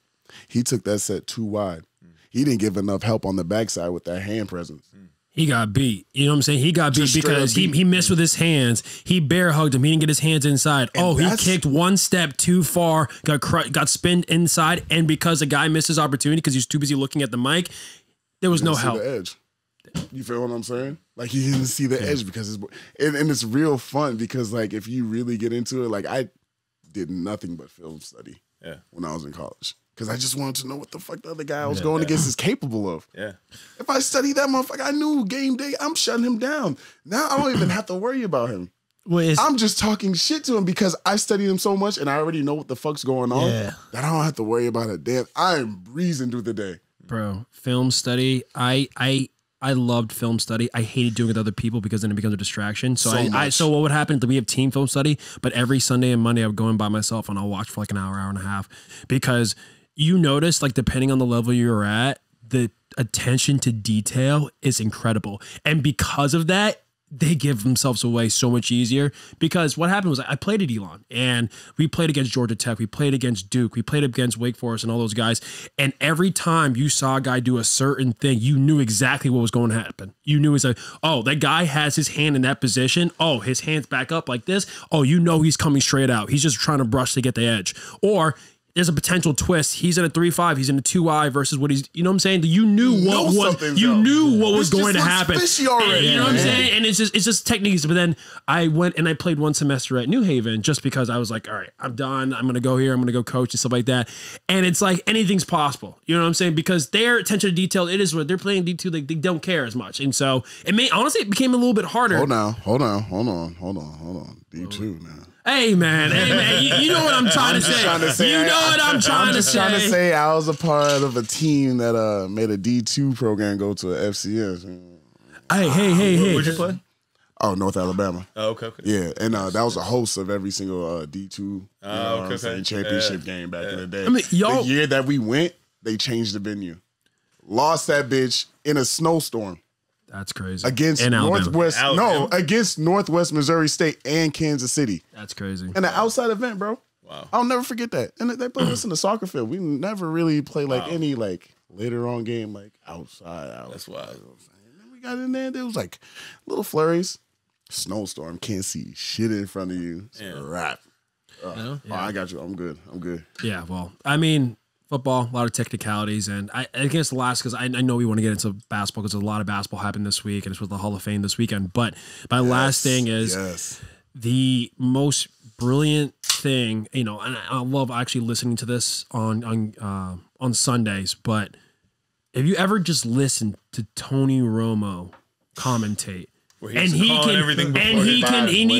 He took that set too wide. He didn't give enough help on the backside with that hand presence. He got beat. You know what I'm saying? He got beat because he missed with his hands. He bear hugged him. He didn't get his hands inside. And he kicked one step too far, got spinned inside, and because the guy missed his opportunity because he was too busy looking at the mic, there was no help. The edge. You feel what I'm saying? Like he didn't see the edge because it's real fun because like if you really get into it, like I did nothing but film study when I was in college because I just wanted to know what the fuck the other guy I was going against is capable of. Yeah. If I studied that motherfucker, I knew game day, I'm shutting him down. Now I don't even have to worry about him. I'm just talking shit to him because I studied him so much and I already know what the fuck's going on that I don't have to worry about it. Damn, I'm breezing through the day. Bro, film study, I loved film study. I hated doing it with other people because then it becomes a distraction. So so what would happen? We have team film study, but every Sunday and Monday I would go in by myself and I'll watch for like an hour and a half because you notice like depending on the level you're at, the attention to detail is incredible. And because of that, they give themselves away so much easier, because what happened was I played at Elon and we played against Georgia Tech. We played against Duke. We played against Wake Forest and all those guys. And every time you saw a guy do a certain thing, you knew exactly what was going to happen. You knew it's like, oh, that guy has his hand in that position. Oh, his hand's back up like this. Oh, you know, he's coming straight out. He's just trying to brush to get the edge. Or there's a potential twist. He's in a 3-5. He's in a 2-eye versus what he's, you know what I'm saying? You knew what was going to happen. Already, you know what I'm saying? And it's just techniques. But then I went and I played one semester at New Haven just because I was like, all right, I'm done. I'm going to go here. I'm going to go coach and stuff like that. And it's like anything's possible. You know what I'm saying? Because their attention to detail, it is what they're playing D2. They don't care as much. And so honestly, it became a little bit harder. Hold on. D2 now. Hey man, you know what I'm trying to say. You know what I'm trying to say. I'm just trying to say I was a part of a team that made a D2 program go to a FCS. Hey. Where'd you play? Oh, North Alabama. Oh, okay. Yeah, and that was a host of every single D2 championship game back in the day. I mean, the year that we went, they changed the venue. Lost that bitch in a snowstorm. That's crazy. Against against Northwest Missouri State and Kansas City. That's crazy. And an outside event, bro. Wow. I'll never forget that. And they played us in the soccer field. We never really played any later on game outside. That's wild. And then we got in there. There was little flurries. Snowstorm. Can't see shit in front of you. It's a wrap. Oh, I got you. I'm good. Yeah, well, I mean, football, a lot of technicalities, and I guess the last, because I know we want to get into basketball because a lot of basketball happened this week, and it's with the Hall of Fame this weekend. But my last thing is the most brilliant thing, and I love actually listening to this on Sundays. But have you ever just listened to Tony Romo commentate? And he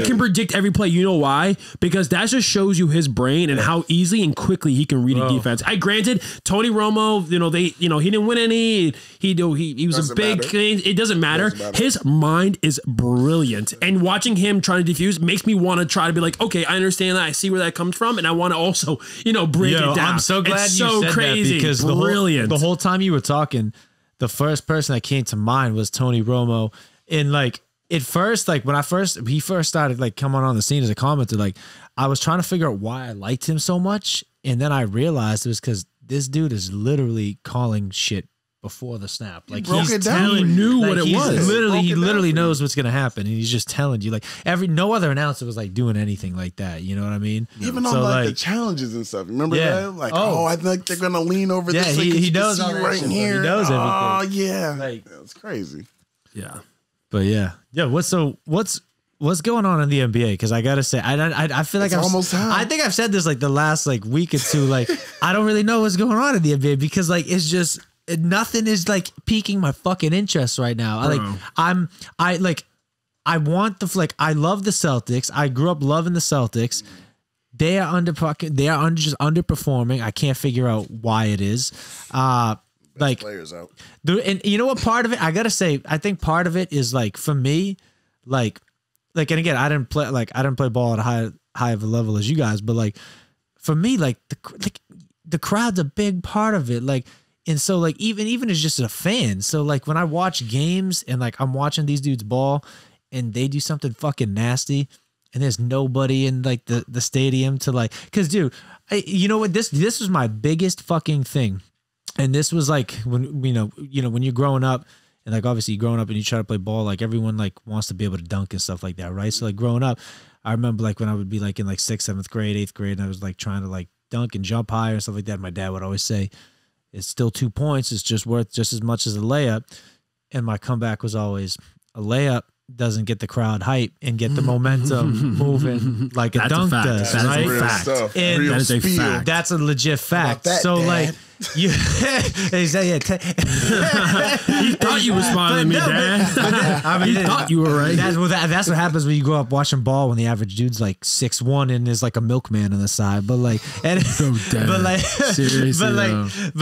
can predict every play. You know why? Because that just shows you his brain and how easily and quickly he can read a defense. Granted, Tony Romo, he didn't win any. He was a big thing. It doesn't matter. His mind is brilliant, and watching him trying to defuse makes me want to try to be like, okay, I understand that. I see where that comes from, and I want to also, break it down. I'm so glad you said that, because the whole time you were talking, the first person that came to mind was Tony Romo. And at first, when he first started coming on the scene as a commenter, I was trying to figure out why I liked him so much, and then I realized it was because this dude is literally calling shit before the snap. He knew what it was. He literally knows what's gonna happen, and he's just telling you. No other announcer was doing anything like that. You know what I mean? Even on the challenges and stuff. Remember that? I think they're gonna lean over this. Yeah, he knows right here. He knows everything. Oh yeah, it's crazy. Yeah. But what's going on in the NBA? Because I gotta say, I feel like almost time. I think I've said this the last week or two. I don't really know what's going on in the NBA because it's just nothing is piquing my fucking interest right now. I want I love the Celtics. I grew up loving the Celtics. They are just underperforming. I can't figure out why it is. Players out. And you know what? Part of it, I gotta say, I think part of it is for me, and again, I didn't play ball at a high of a level as you guys, but for me, the crowd's a big part of it. And so even as just a fan, so when I watch games and I'm watching these dudes ball and they do something fucking nasty and there's nobody in the stadium to because dude, you know what? This was my biggest fucking thing. And this was when when you're growing up and obviously you're growing up and you try to play ball, everyone wants to be able to dunk and stuff like that, right? So growing up, I remember when I would be in 6th, 7th grade, 8th grade, and I was trying to dunk and jump higher and stuff like that. My dad would always say, "It's still 2 points. It's just worth just as much as a layup." And my comeback was always a layup doesn't get the crowd hype and get the momentum moving like a dunk does. That's right? a fact. And that is a fact. That's a legit fact. That, so Dad? You he thought you were smarter than me, Dad. He thought you were right. That's what happens when you grow up watching ball when the average dude's 6'1" and is a milkman on the side. But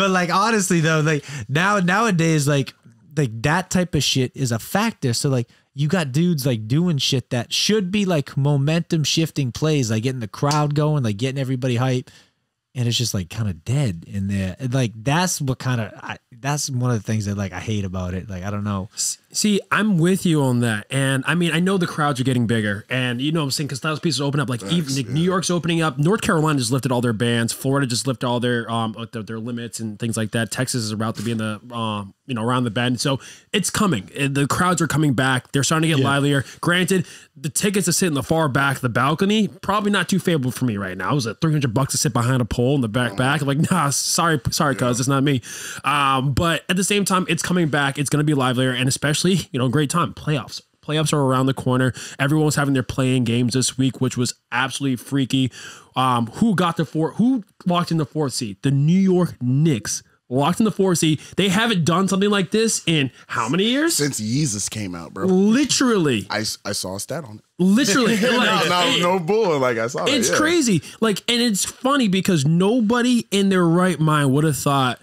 but honestly though, nowadays that type of shit is a factor. So you got dudes doing shit that should be momentum shifting plays, getting the crowd going, getting everybody hype. And it's just kind of dead in there. That's what kind of that's one of the things that like I hate about it. Like I don't know. See, I'm with you on that. And I mean, I know the crowds are getting bigger. And you know what I'm saying? Because those pieces open up. Like even New York's opening up. North Carolina just lifted all their bans. Florida just lifted all their limits and things like that. Texas is about to be in the around the bend. So it's coming. The crowds are coming back. They're starting to get livelier. Granted, the tickets to sit in the far back of the balcony, probably not too favorable for me right now. It was at $300 to sit behind a pole in the back. I'm like, nah, sorry, cuz it's not me. But at the same time, it's coming back. It's going to be livelier, and especially, great time. Playoffs. Playoffs are around the corner. Everyone was having their playing games this week, which was absolutely freaky. Who locked in the 4th seed? The New York Knicks locked in the 4th seed. They haven't done something like this in how many years? Since Yeezus came out, bro. Literally. I saw a stat on it. Literally. No bull. Like I saw it. It's crazy. Like, and it's funny because nobody in their right mind would have thought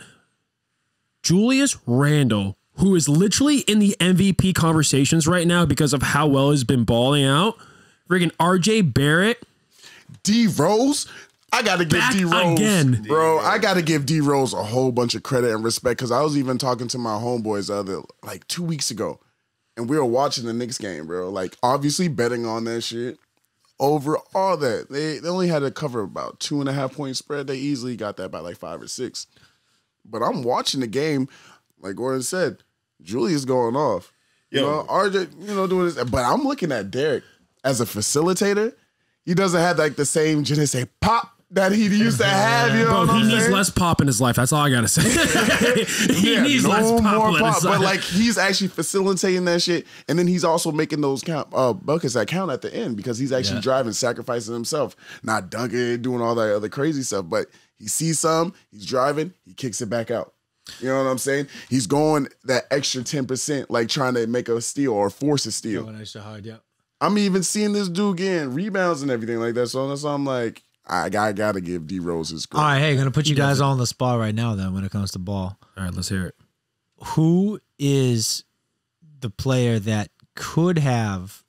Julius Randle, who is literally in the MVP conversations right now because of how well he's been balling out. Friggin' RJ Barrett. D Rose. I got to give D Rose again. Bro, I got to give D Rose a whole bunch of credit and respect because I was even talking to my homeboys 2 weeks ago and we were watching the Knicks game, bro. Like, obviously betting on that shit. Over all that. They only had to cover about 2.5 point spread. They easily got that by like 5 or 6. But I'm watching the game. Like Gordon said, Julius going off. RJ, doing this. But I'm looking at Derek as a facilitator. He doesn't have like the same je ne sais pop that he used to have. You know, bro, he needs less pop in his life. That's all I gotta say. He needs less pop. But like he's actually facilitating that shit, and then he's also making those buckets that count at the end because he's actually driving, sacrificing himself, not dunking, doing all that other crazy stuff. But he sees some, he's driving, he kicks it back out. You know what I'm saying? He's going that extra 10%, like trying to make a steal or force a steal. Going extra hard, yeah. I'm even seeing this dude getting rebounds and everything like that. So I'm like, I gotta give D Rose his credit. All right, hey, gonna put you guys on the spot right now then when it comes to ball. All right, let's hear it. Who is the player that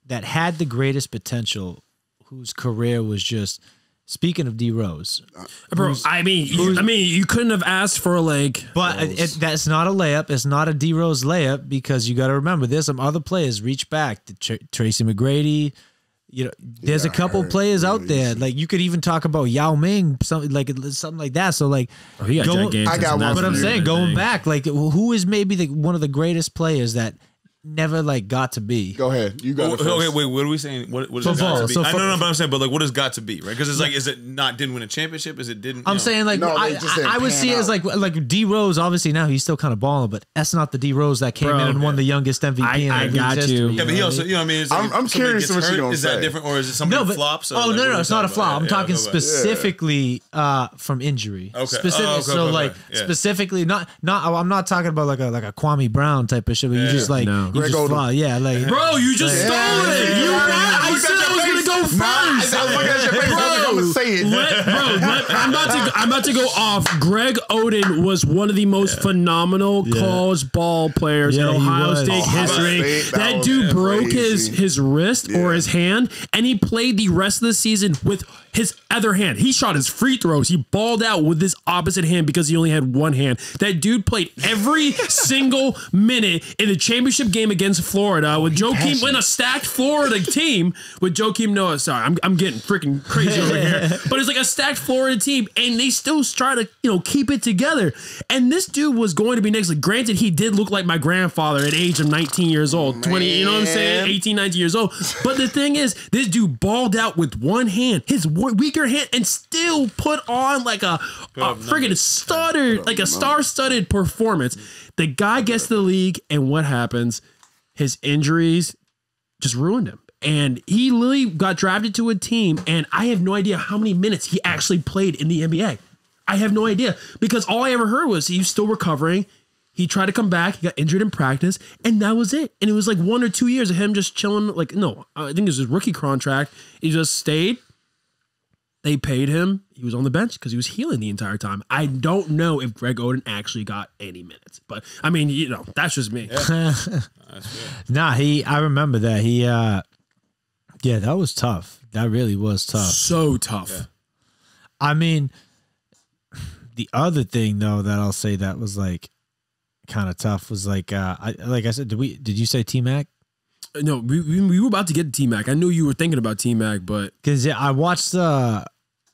had the greatest potential, whose career was just, speaking of D Rose, bro? I mean, you couldn't have asked for but that's not a layup. It's not a D Rose layup because you got to remember there's some other players reach back. Tracy McGrady. There's a couple players out there. Like you could even talk about Yao Ming, something like that. So like, he got I got one. But I'm saying going back, like who is maybe one of the greatest players that never got to be. Go ahead. You got it first. Okay, wait. What are we saying? What is it got to be? No, but I'm saying, but what has got to be, right? Because it's like, is it not didn't win a championship? Is it didn't? I'm saying I would see it as like D Rose. Obviously now he's still kind of balling, but that's not the D Rose that came in and won the youngest MVP. I got you. Yeah, but he also, what I mean, I'm curious what you're gonna say. Is that different, or is it somebody who flops? No, it's not a flop. I'm talking specifically from injury. Okay. Specifically, not. I'm not talking about like a Kwame Brown type of shit. But you just flop. Yeah. Like, bro, you just stole it. You I said I was gonna go first. I was looking at your face. I'm gonna say it. I'm about to go off. Greg Oden was one of the most phenomenal college ball players in Ohio State history. That dude broke his wrist or his hand, and he played the rest of the season with his other hand. He shot his free throws. He balled out with his opposite hand because he only had one hand. That dude played every single minute in the championship game against Florida with Joakim in a stacked Florida team with Joakim Noah. Sorry, I'm getting freaking crazy over here. But it's like a stacked Florida team, and they still try to keep it together. And this dude was going to be next. Like, granted, he did look like my grandfather at the age of 19 years old, 20. You know what I'm saying? 18, 19 years old. But the thing is, this dude balled out with one hand, his weaker hand, and still put on like a friggin' star-studded performance. The guy gets to the league, and what happens? His injuries just ruined him. And he literally got drafted to a team, and I have no idea how many minutes he actually played in the NBA. I have no idea, because all I ever heard was he was still recovering. He tried to come back. He got injured in practice, and that was it. And it was like 1 or 2 years of him just chilling. I think it was his rookie contract. He just stayed. They paid him. He was on the bench because he was healing the entire time. I don't know if Greg Oden actually got any minutes, but I mean, that's just me. Yeah. I remember that. That was tough. That really was tough. So tough. Yeah. I mean, the other thing though that I'll say that was like, kind of tough was like I said, did you say T-Mac? No, we were about to get to T-Mac. I knew you were thinking about T-Mac, but because I watched the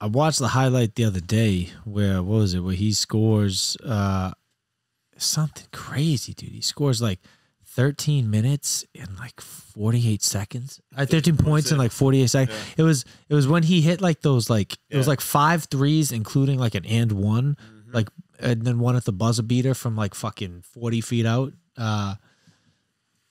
highlight the other day where what was it? Where he scores something crazy, dude. He scores like 13 minutes in like 48 seconds. 13 points in like 48 seconds. Yeah. It was when he hit like those like it was like 5 threes, including like an and one, like and then one at the buzzer beater from like fucking 40 feet out.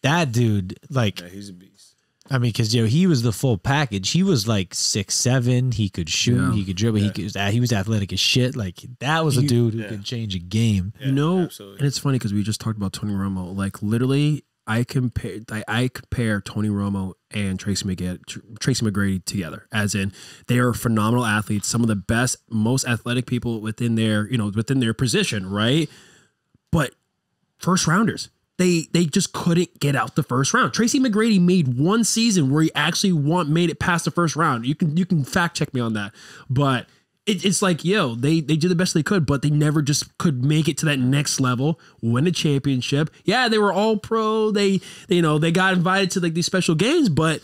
That dude, like, he's a beast. I mean, because he was the full package. He was like 6'7". He could shoot. He could dribble. He was athletic as shit. Like that was a dude who could change a game. Absolutely. And it's funny because we just talked about Tony Romo. Like literally, I compare Tony Romo and Tracy McGrady together. As in, they are phenomenal athletes. Some of the best, most athletic people within their position, right? But first rounders. They just couldn't get out the first round. Tracy McGrady made one season where he actually made it past the first round. You can fact check me on that, but it's like they did the best they could, but they never just could make it to that next level, win a championship. Yeah, they were all pro. They got invited to like these special games, but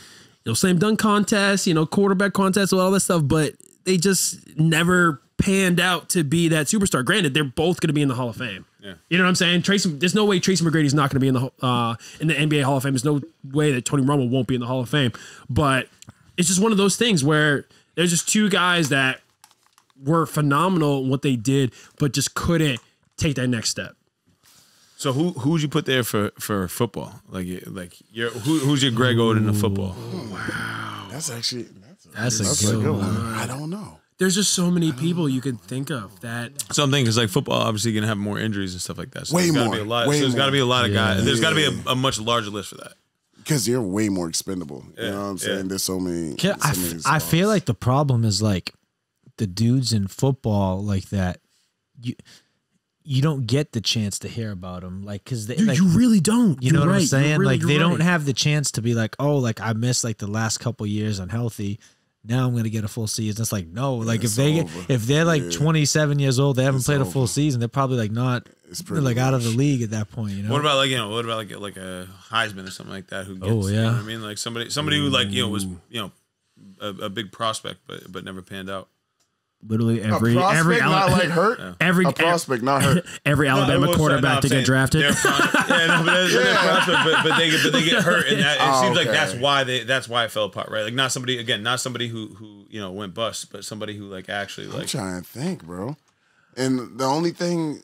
slam dunk contests, quarterback contests, all that stuff, but they just never panned out to be that superstar. Granted, they're both going to be in the Hall of Fame. Yeah. You know what I'm saying? There's no way Tracy McGrady's not going to be in the NBA Hall of Fame. There's no way that Tony Romo won't be in the Hall of Fame. But it's just one of those things where there's just two guys that were phenomenal in what they did, but just couldn't take that next step. So who'd you put there for football? Who's your Greg Oden of football? Oh, wow, that's a good one. I don't know. There's just so many people you can think of that. So I'm thinking, because like football, obviously going to have more injuries and stuff like that. So there's got to be a lot of guys. There's got to be a much larger list for that. Because you're way more expendable. You know what I'm saying? There's so many. I feel like the problem is like the dudes in football like that. You don't get the chance to hear about them, like because you really don't. You know what I'm saying? Like they don't have the chance to be like, oh, like I missed like the last couple years unhealthy. Now I'm gonna get a full season. It's like no, like if they're like 27 years old, they haven't played a full season. They're probably like not like out of the league at that point. What about like like a Heisman or something like that? Who gets? You know what I mean, like somebody who like was a big prospect but never panned out. Literally every prospect not like hurt. Yeah. Every prospect not hurt. Every Alabama quarterback to get drafted. They're prospect, but they get hurt, and that it seems like that's why it fell apart, right? Like not somebody who went bust, but somebody who like actually like. I'm trying to think, bro. And the only thing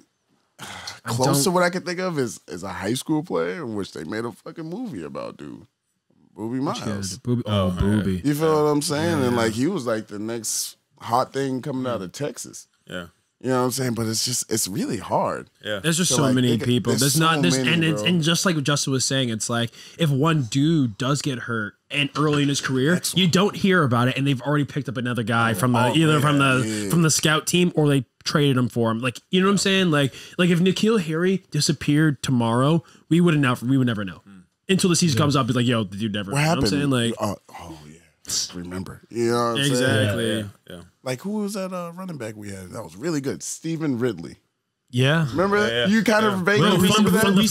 close to what I can think of is a high school player in which they made a fucking movie about, dude. Booby Miles. Booby. You feel what I'm saying? Yeah. And like he was like the next hot thing coming out of Texas. Yeah. You know what I'm saying? But it's really hard. Yeah. There's just so many people. There's not this and just like what Justin was saying, it's like if one dude does get hurt and early in his career, you don't hear about it and they've already picked up another guy from the scout team or they traded him for him. Like, you know what I'm saying? Like if N'Keal Harry disappeared tomorrow, we would never know. Until the season comes up, it's like, yo, the dude never. What happened? You know what I'm saying? Like remember. You know what I'm saying? Exactly. Yeah. Like who was that running back we had? That was really good. Stephen Ridley. Yeah. Remember that? You kind of vaguely remember that? We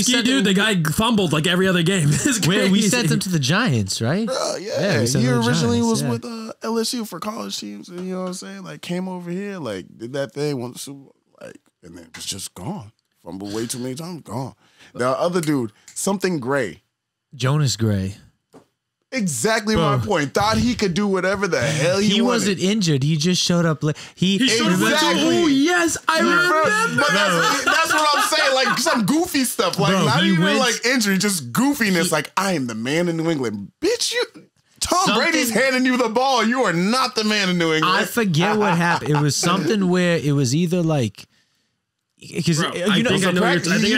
sent dude. The guy fumbled like every other game. We sent him to the Giants, right? He originally was with LSU for college teams. And you know what I'm saying? Like came over here, like did that thing, won the Super Bowl, like, and then was just gone. Fumbled way too many times, gone. The other dude, something Gray. Jonas Gray. Exactly my point. Thought he could do whatever the hell he wanted. Wasn't injured. He just showed up. He showed up. Oh yes, I remember. But that's what I'm saying. Like some goofy stuff. Like not even like injury, just goofiness. Like I am the man in New England, bitch. Tom Brady's handing you the ball. You are not the man in New England. I forget what happened. It was something where it was either like. Because I think I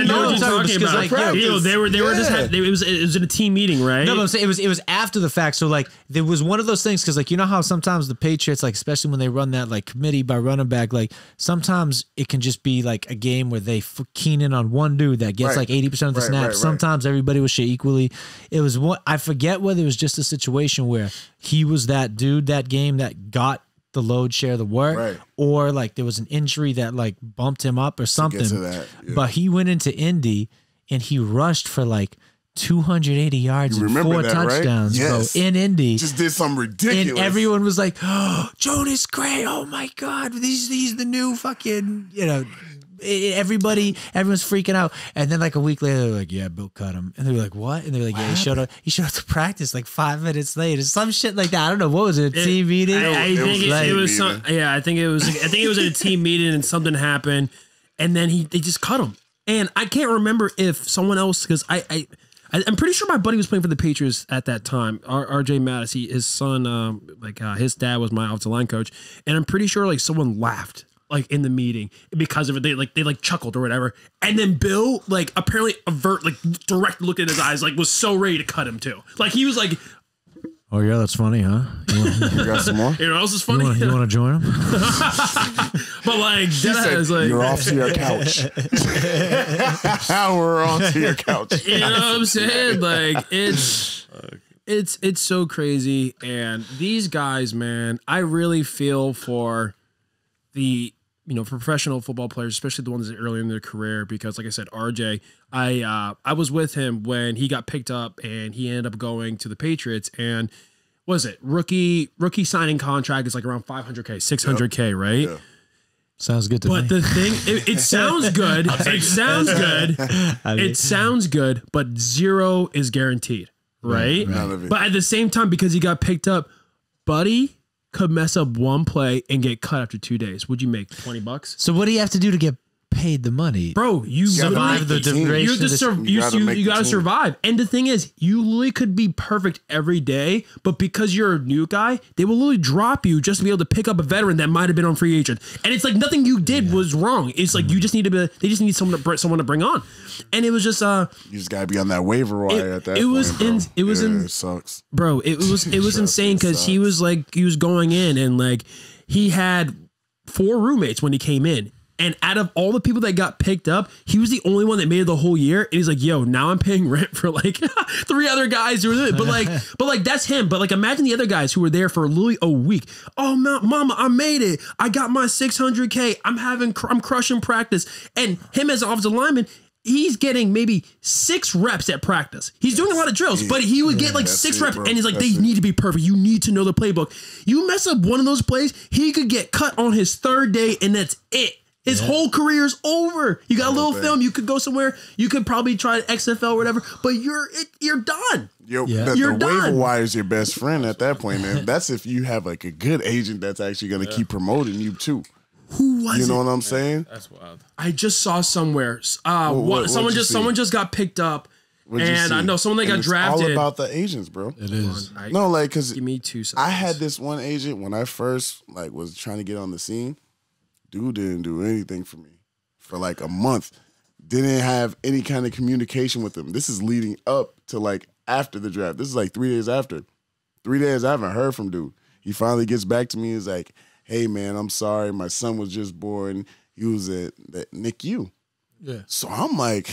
know what you're talking about. Like, they were just it was in a team meeting, right? No, but I'm saying it was after the fact. So like there was one of those things because like you know how sometimes the Patriots, like especially when they run that like committee by running back, like sometimes it can just be like a game where they keen in on one dude that gets like 80% of the snaps. Sometimes everybody was shit equally. It was I forget whether it was just a situation where he was that dude that game that got the load, share the work, Right. or like there was an injury that like bumped him up or something. To that, yeah. But he went into Indy and he rushed for like 280 yards and 4 touchdowns, right? Yes. bro, in Indy. Just did something ridiculous. And everyone was like, "Oh, Jonas Gray! Oh my God, he's the new fucking, you know." Everyone's freaking out, and then like a week later, they're like, "Yeah, Bill cut him," and they were like, "What?" And they're like, "Yeah, he showed up to practice like 5 minutes later, some shit like that." I don't know, what was it? A team meeting? I think it was some. Yeah, I think it was at a team meeting, and something happened, and then they just cut him. And I can't remember if someone else, because I'm pretty sure my buddy was playing for the Patriots at that time. RJ Mattis, his son, his dad was my offensive line coach, and I'm pretty sure like someone laughed like in the meeting because of it. They chuckled or whatever, and then Bill like apparently direct looked in his eyes, like was so ready to cut him too. Like he was like, "Oh yeah, that's funny, huh? You got some more? You know what else is funny? You want to join him?" But like, that like, you're off to your couch. We're on to your couch. You know what I'm saying? Like it's so crazy. And these guys, man, I really feel for the for professional football players, especially the ones that are early in their career, because like I said, RJ, I was with him when he got picked up and he ended up going to the Patriots, and was it rookie signing contract is like around 500K, 600K, right? Yeah. Sounds good to me. But the thing, it sounds good. It sounds good. It sounds good, but 0 is guaranteed, right? But at the same time, because he got picked up, buddy could mess up one play and get cut after 2 days. Would you make $20? So what do you have to do to get paid the money? Bro, you survive the duration. You gotta survive. And the thing is, you literally could be perfect every day, but because you're a new guy, they will literally drop you just to be able to pick up a veteran that might have been on free agent. And it's like nothing you did was wrong. It's like you just need they just need someone to bring on. And it was just you just gotta be on that waiver wire at that point. It sucks. Bro, it was insane because he was going in and like he had 4 roommates when he came in. And out of all the people that got picked up, he was the only one that made it the whole year. And he's like, "Yo, now I'm paying rent for like 3 other guys who are there." But like that's him. But like imagine the other guys who were there for literally a week. "Oh, mama, I made it. I got my 600K. I'm crushing practice." And him as an offensive lineman, he's getting maybe 6 reps at practice. He's doing a lot of drills, but he would get like 6 reps, bro. And he's like, they need to be perfect. You need to know the playbook. You mess up one of those plays, he could get cut on his 3rd day, and that's it. His whole career's over. You got a little film. You could go somewhere. You could probably try XFL or whatever, but you're done. You're done. Waiver wire is your best friend at that point, man. That's if you have like a good agent that's actually going to keep promoting you too. Who was it? You know what I'm saying? That's wild. I just saw somewhere. Someone just got picked up. And I know someone that got drafted. It's all about the agents, bro. It is. No, like, because give me 2 seconds. I had this one agent when I first like was trying to get on the scene. Dude didn't do anything for me for like a month. Didn't have any kind of communication with him. This is leading up to like after the draft. This is like 3 days after. 3 days I haven't heard from dude. He finally gets back to me. He's like, "Hey man, I'm sorry. My son was just born. He was at NICU." Yeah. So I'm like,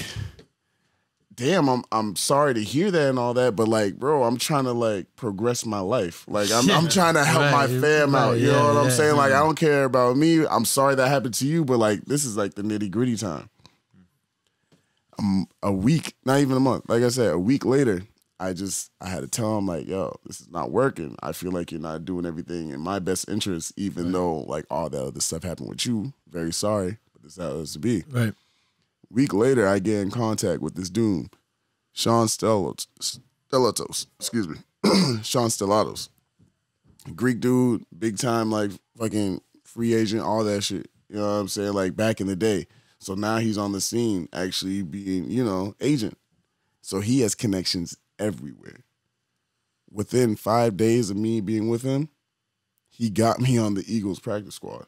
damn, I'm sorry to hear that and all that, but like, bro, I'm trying to like progress my life. Like I'm trying to help my fam out. You know what I'm saying? Like I don't care about me. I'm sorry that happened to you, but like this is like the nitty-gritty time. A week, not even a month. Like I said, a week later, I had to tell him like, "Yo, this is not working. I feel like you're not doing everything in my best interest, even though like all that other stuff happened with you. Very sorry, but this is how it was to be." Right. Week later, I get in contact with this dude, Sean Stellatos. Sean Stellatos. Greek dude, big time, like fucking free agent, all that shit. You know what I'm saying? Like back in the day. So now he's on the scene actually being, agent. So he has connections everywhere. Within 5 days of me being with him, he got me on the Eagles practice squad.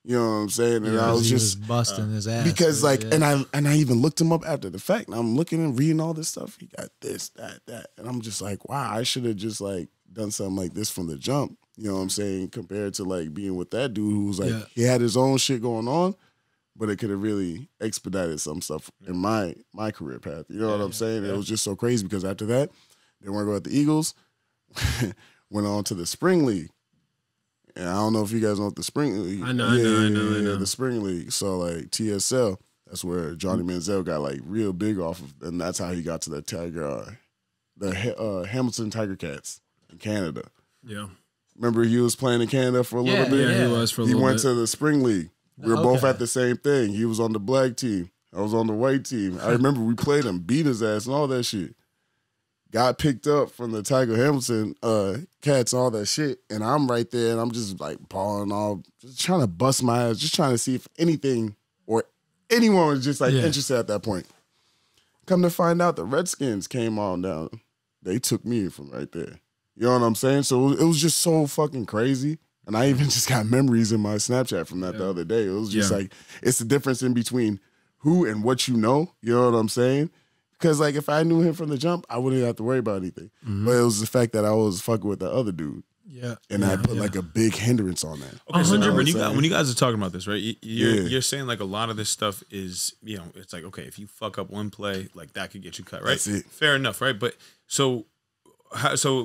You know what I'm saying? And I was just busting his ass because and I even looked him up after the fact. And I'm looking and reading all this stuff. He got this, that, and I'm just like, wow, I should have just like done something like this from the jump. You know what I'm saying? Compared to like being with that dude who was like he had his own shit going on, but it could have really expedited some stuff in my career path. You know what I'm saying? It was just so crazy because after that, they weren't going to the Eagles. Went on to the Spring League. And I don't know if you guys know what the Spring League. I know. The Spring League. So like TSL, that's where Johnny Manziel got like real big off of, and that's how he got to the Hamilton Tiger Cats in Canada. Yeah. Remember he was playing in Canada for a little bit? Yeah, he was for a little bit. He went to the Spring League. We were both at the same thing. He was on the black team. I was on the white team. I remember we played him, beat his ass and all that shit. Got picked up from the Tiger Hamilton Cats, all that shit, and I'm right there, and I'm just like balling all, just trying to bust my ass, just trying to see if anything or anyone was just like interested at that point. Come to find out, the Redskins came on down. They took me from right there. You know what I'm saying? So it was just so fucking crazy, and I even just got memories in my Snapchat from that the other day. It was just like, it's the difference in between who and what you know. You know what I'm saying? Because, like, if I knew him from the jump, I wouldn't have to worry about anything. But it was the fact that I was fucking with the other dude. Yeah. And I put, like, a big hindrance on that. Okay, so when you guys are talking about this, right, you're saying, like, a lot of this stuff is, you know, it's like, okay, if you fuck up one play, like, that could get you cut, right? That's it. Fair enough, right? But so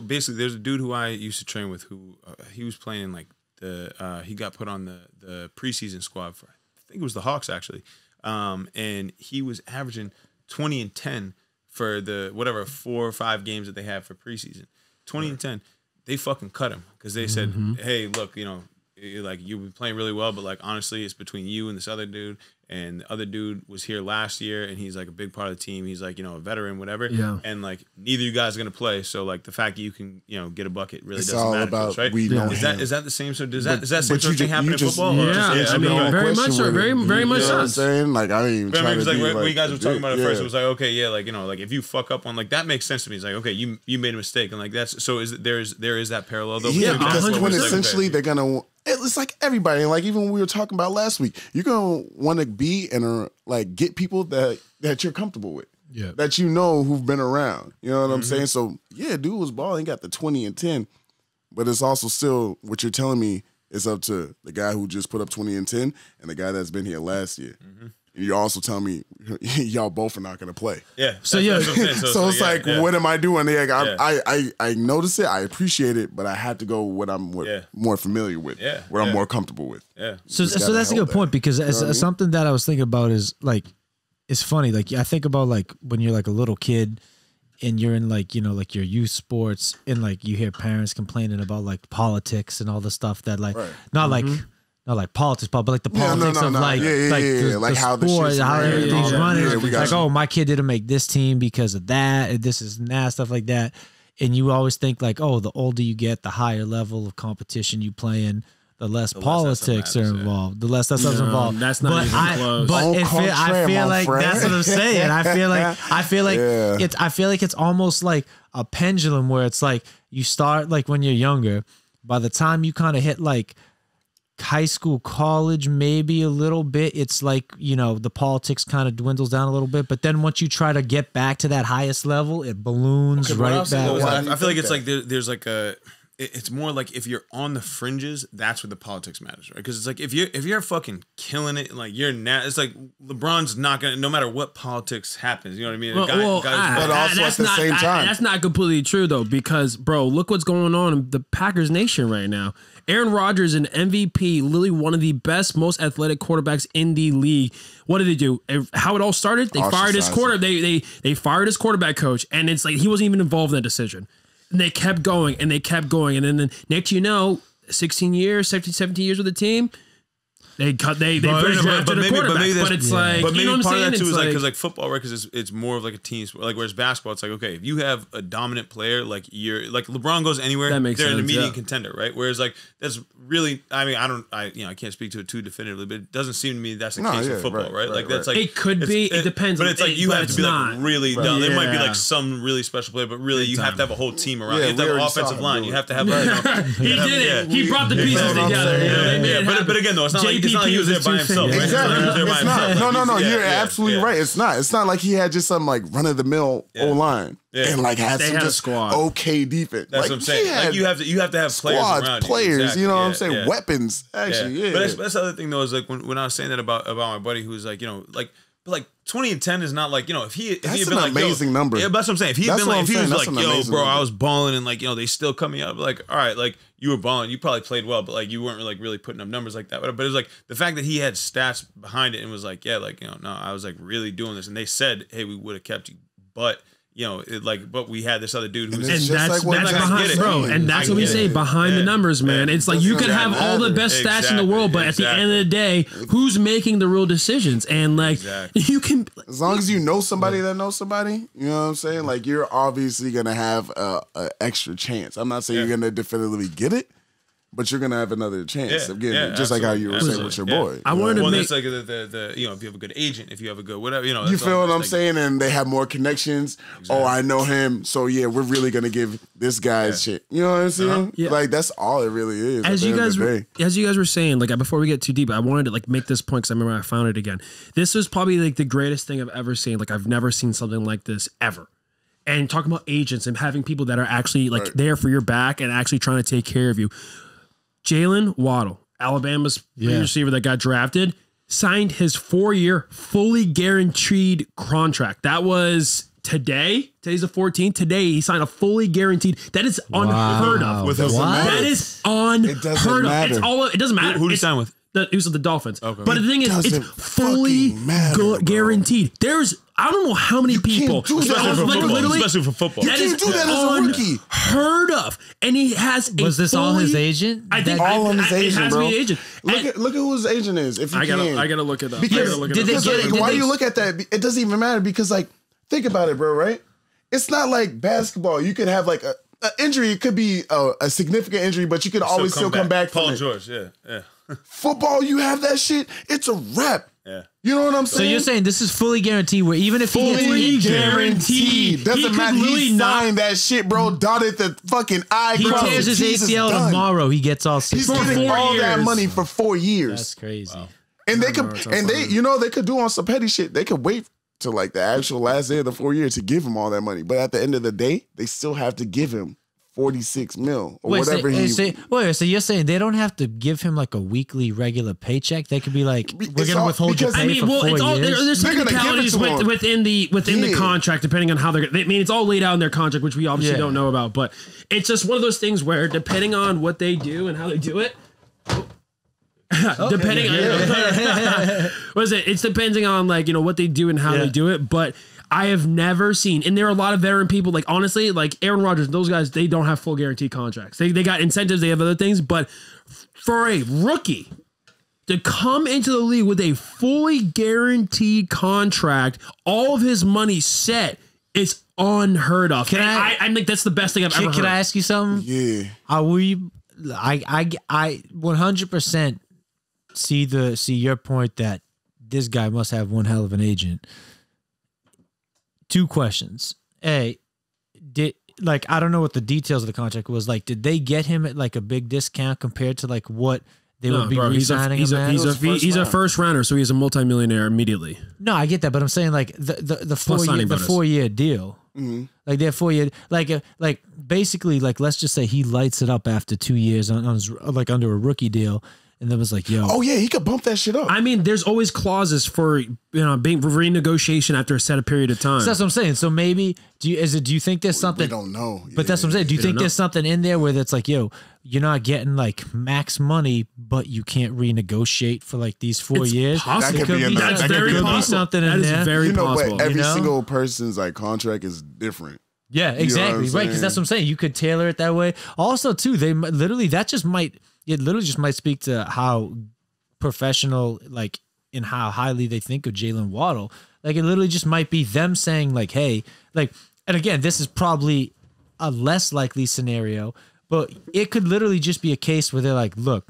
basically, there's a dude who I used to train with who he was playing, like, he got put on the preseason squad for, I think it was the Hawks, actually. And he was averaging 20 and 10 for the whatever 4 or 5 games that they had for preseason. 20 and 10. They fucking cut him because they said, "Hey, look, you know, like you've been playing really well, but like honestly, it's between you and this other dude. And the other dude was here last year, and he's like a big part of the team. He's like, you know, a veteran, whatever. Yeah. And like neither of you guys are gonna play, so like the fact that you can, you know, get a bucket really doesn't matter. It's all about right? We know him. Is that the same? So is that the same sort of thing happen in football? Yeah, I mean, very much so. Very much so. I'm saying, like, I didn't even try to like when you guys were talking about it first, it was like, okay, yeah, like, you know, like if you fuck up on, like, that makes sense to me. It's like, okay, you made a mistake, and like that's so there is that parallel though. Yeah, because when essentially they're gonna. It's like everybody, like even when we were talking about last week, you're gonna want to be and like get people that you're comfortable with, that you know who've been around. You know what I'm saying? So yeah, dude was balling, got the 20 and 10, but it's also still what you're telling me is up to the guy who just put up 20 and 10 and the guy that's been here last year. And you're also telling me y'all both are not going to play. Yeah. So it's like, what am I doing? Like, I notice it, I appreciate it, but I have to go what I'm more familiar with, what I'm more comfortable with. Yeah. So that's a good point, because something that I was thinking about is like, it's funny. Like I think about like when you're like a little kid and you're in like, you know, like your youth sports, and like you hear parents complaining about like politics and all the stuff that like, not like politics, but like the politics of like the how sport, the how everything's running. Like, you. oh, my kid didn't make this team because of that, and this is that, stuff like that. And you always think like, oh, the older you get, the higher level of competition you play in, the less politics are involved. The less that stuff's involved. That's not even close. But I feel like that's what I'm saying. I feel like it's almost like a pendulum where it's like you start like when you're younger. By the time you kind of hit like high school, college, maybe a little bit, it's like, you know, the politics kind of dwindles down a little bit, but then once you try to get back to that highest level, it balloons right back. I feel like it's like there's like it's more like if you're on the fringes, that's where the politics matters, right? Because it's like if you're fucking killing it, like it's like LeBron's not gonna, no matter what politics happens, you know what I mean? But also at the same time, that's not completely true though, because bro, look what's going on in the Packers nation right now. Aaron Rodgers, an MVP, literally one of the best, most athletic quarterbacks in the league. What did they do? How it all started? They fired his They fired his quarterback coach, and it's like he wasn't even involved in that decision. And they kept going, and they kept going, and then next you know, 17 years with the team. They drafted a quarterback, but it's like, but maybe you know what part I'm of that too saying? is like, because like football, right? Because it's more of like a team sport. Like whereas basketball, it's like, okay, if you have a dominant player, like you're like LeBron goes anywhere, they're an immediate contender, right? Whereas like that's really, I mean, I can't speak to it too definitively, but it doesn't seem to me that's the case in football, right? Like that's like it could be. It depends, but it's like you have to be like really down. There might be like some really special player, but really you have to have a whole team around. You have to have an offensive line. You have to have. He did it. He brought the pieces together. Yeah, but again though, it's not like he was there by himself. Exactly. It's not. No. You're absolutely right. It's not. It's not like he had just some like run of the mill O line and like had some just okay defense. That's what I'm saying. Like you have to have players around you. You know what I'm saying? Weapons. Actually, But that's the other thing though, is like when I was saying that about my buddy who's like, you know, like But like 20 and 10 is not like, if he had That's been an like, amazing number. Yeah, that's what I'm saying. If he had That's been what like, I'm if he was saying. like, That's an yo, amazing bro, number. I was balling and like, they still cut me up. Like, all right, like you were balling, you probably played well, but like you weren't like really putting up numbers like that. But it was like the fact that he had stats behind it and was like, yeah, like, no, I was like really doing this. And they said, hey, we would have kept you, but but we had this other dude who's it's and just that's like what behind, bro. And that's what we say behind the numbers, man. It's like you can have all the best stats in the world, but at the end of the day, who's making the real decisions? And like you can, as long as you know somebody that knows somebody, you know what I'm saying? Like you're obviously gonna have a extra chance. I'm not saying you're gonna definitively get it, but you're gonna have another chance of getting it, just like how you were saying with your boy. I wanted to make that's like the if you have a good agent, if you have a good whatever, you feel what I'm saying, and they have more connections. Exactly. Oh, I know him, so yeah, we're really gonna give this guy shit. You know what I'm saying? Yeah. Like that's all it really is. As you guys were saying, like before we get too deep, I wanted to like make this point because I remember I found it again. This was probably like the greatest thing I've ever seen. Like I've never seen something like this ever. And talking about agents and having people that are actually like there for your back and actually trying to take care of you. Jalen Waddle, Alabama's receiver that got drafted, signed his 4-year fully guaranteed contract. That was today. Today's the 14th. Today he signed a fully guaranteed. That is unheard of. That is unheard of. It doesn't matter. Who did he sign with? He was with the Dolphins. Okay. But the thing is, it's fully guaranteed. I don't know how many people, especially for football. That is do that as a rookie. Unheard of. And he has Was this all his agent? I think all on his agent, it has bro. to be an agent. Look at who his agent is. If you I gotta look it up. Because why you look at that? It doesn't even matter because like think about it, bro. Right? It's not like basketball. You could have like a injury. It could be a significant injury, but you could always still come back. Paul from George, yeah. Football, you have that shit. It's a wrap. Yeah. You know what I'm saying? So you're saying this is fully guaranteed where even if he fully gets guaranteed. Doesn't matter. He signed that shit, bro. Dotted the fucking I. He tears his ACL tomorrow, he gets all 6 He's getting all that money for 4 years. That's crazy. Wow. And they could, they could do on some petty shit. They could wait till like the actual last day of the 4 years to give him all that money. But at the end of the day, they still have to give him 46 mil or whatever so you're saying they don't have to give him like a weekly regular paycheck? They could be like, we're going to withhold your pay for 4 years. There's technicalities within the contract, depending on how they're. I mean, it's all laid out in their contract, which we obviously don't know about. But it's just one of those things where, depending on what they do and how they do it. Depending on it's depending on like what they do and how they do it, but I have never seen, and there are a lot of veteran people, like honestly, like Aaron Rodgers, those guys, they don't have full guaranteed contracts. They got incentives, they have other things, but for a rookie to come into the league with a fully guaranteed contract, all of his money set, is unheard of. I think that's the best thing I've ever heard. Can I ask you something? Yeah. Are we? I 100% see your point that this guy must have one hell of an agent. 2 questions. I don't know what the details of the contract was like. Did they get him at like a big discount compared to like what they would be re-signing him at? He's a first rounder, so he's a multimillionaire immediately. No, I get that, but I'm saying like the 4 year deal. Mm-hmm. Like they're 4 year, like basically like let's just say he lights it up after 2 years on his, like under a rookie deal. And then was like, yo. Oh, yeah, he could bump that shit up. I mean, there's always clauses for, being renegotiation after a set period of time. So that's what I'm saying. So maybe, do you think there's something? We don't know. But that's what I'm saying. Do you think there's something in there where it's like, yo, you're not getting like max money, but you can't renegotiate for like these 4 years? Possible. That could be That's very possible. Something in there. Very possible. But every single person's like contract is different. Yeah, exactly. Right. Because that's what I'm saying. You could tailor it that way. Also, too, they literally, it literally just might speak to how professional, like, and how highly they think of Jalen Waddle. Like, it literally just might be them saying, like, hey, like, and again, this is probably a less likely scenario, but it could literally just be a case where they're like, look,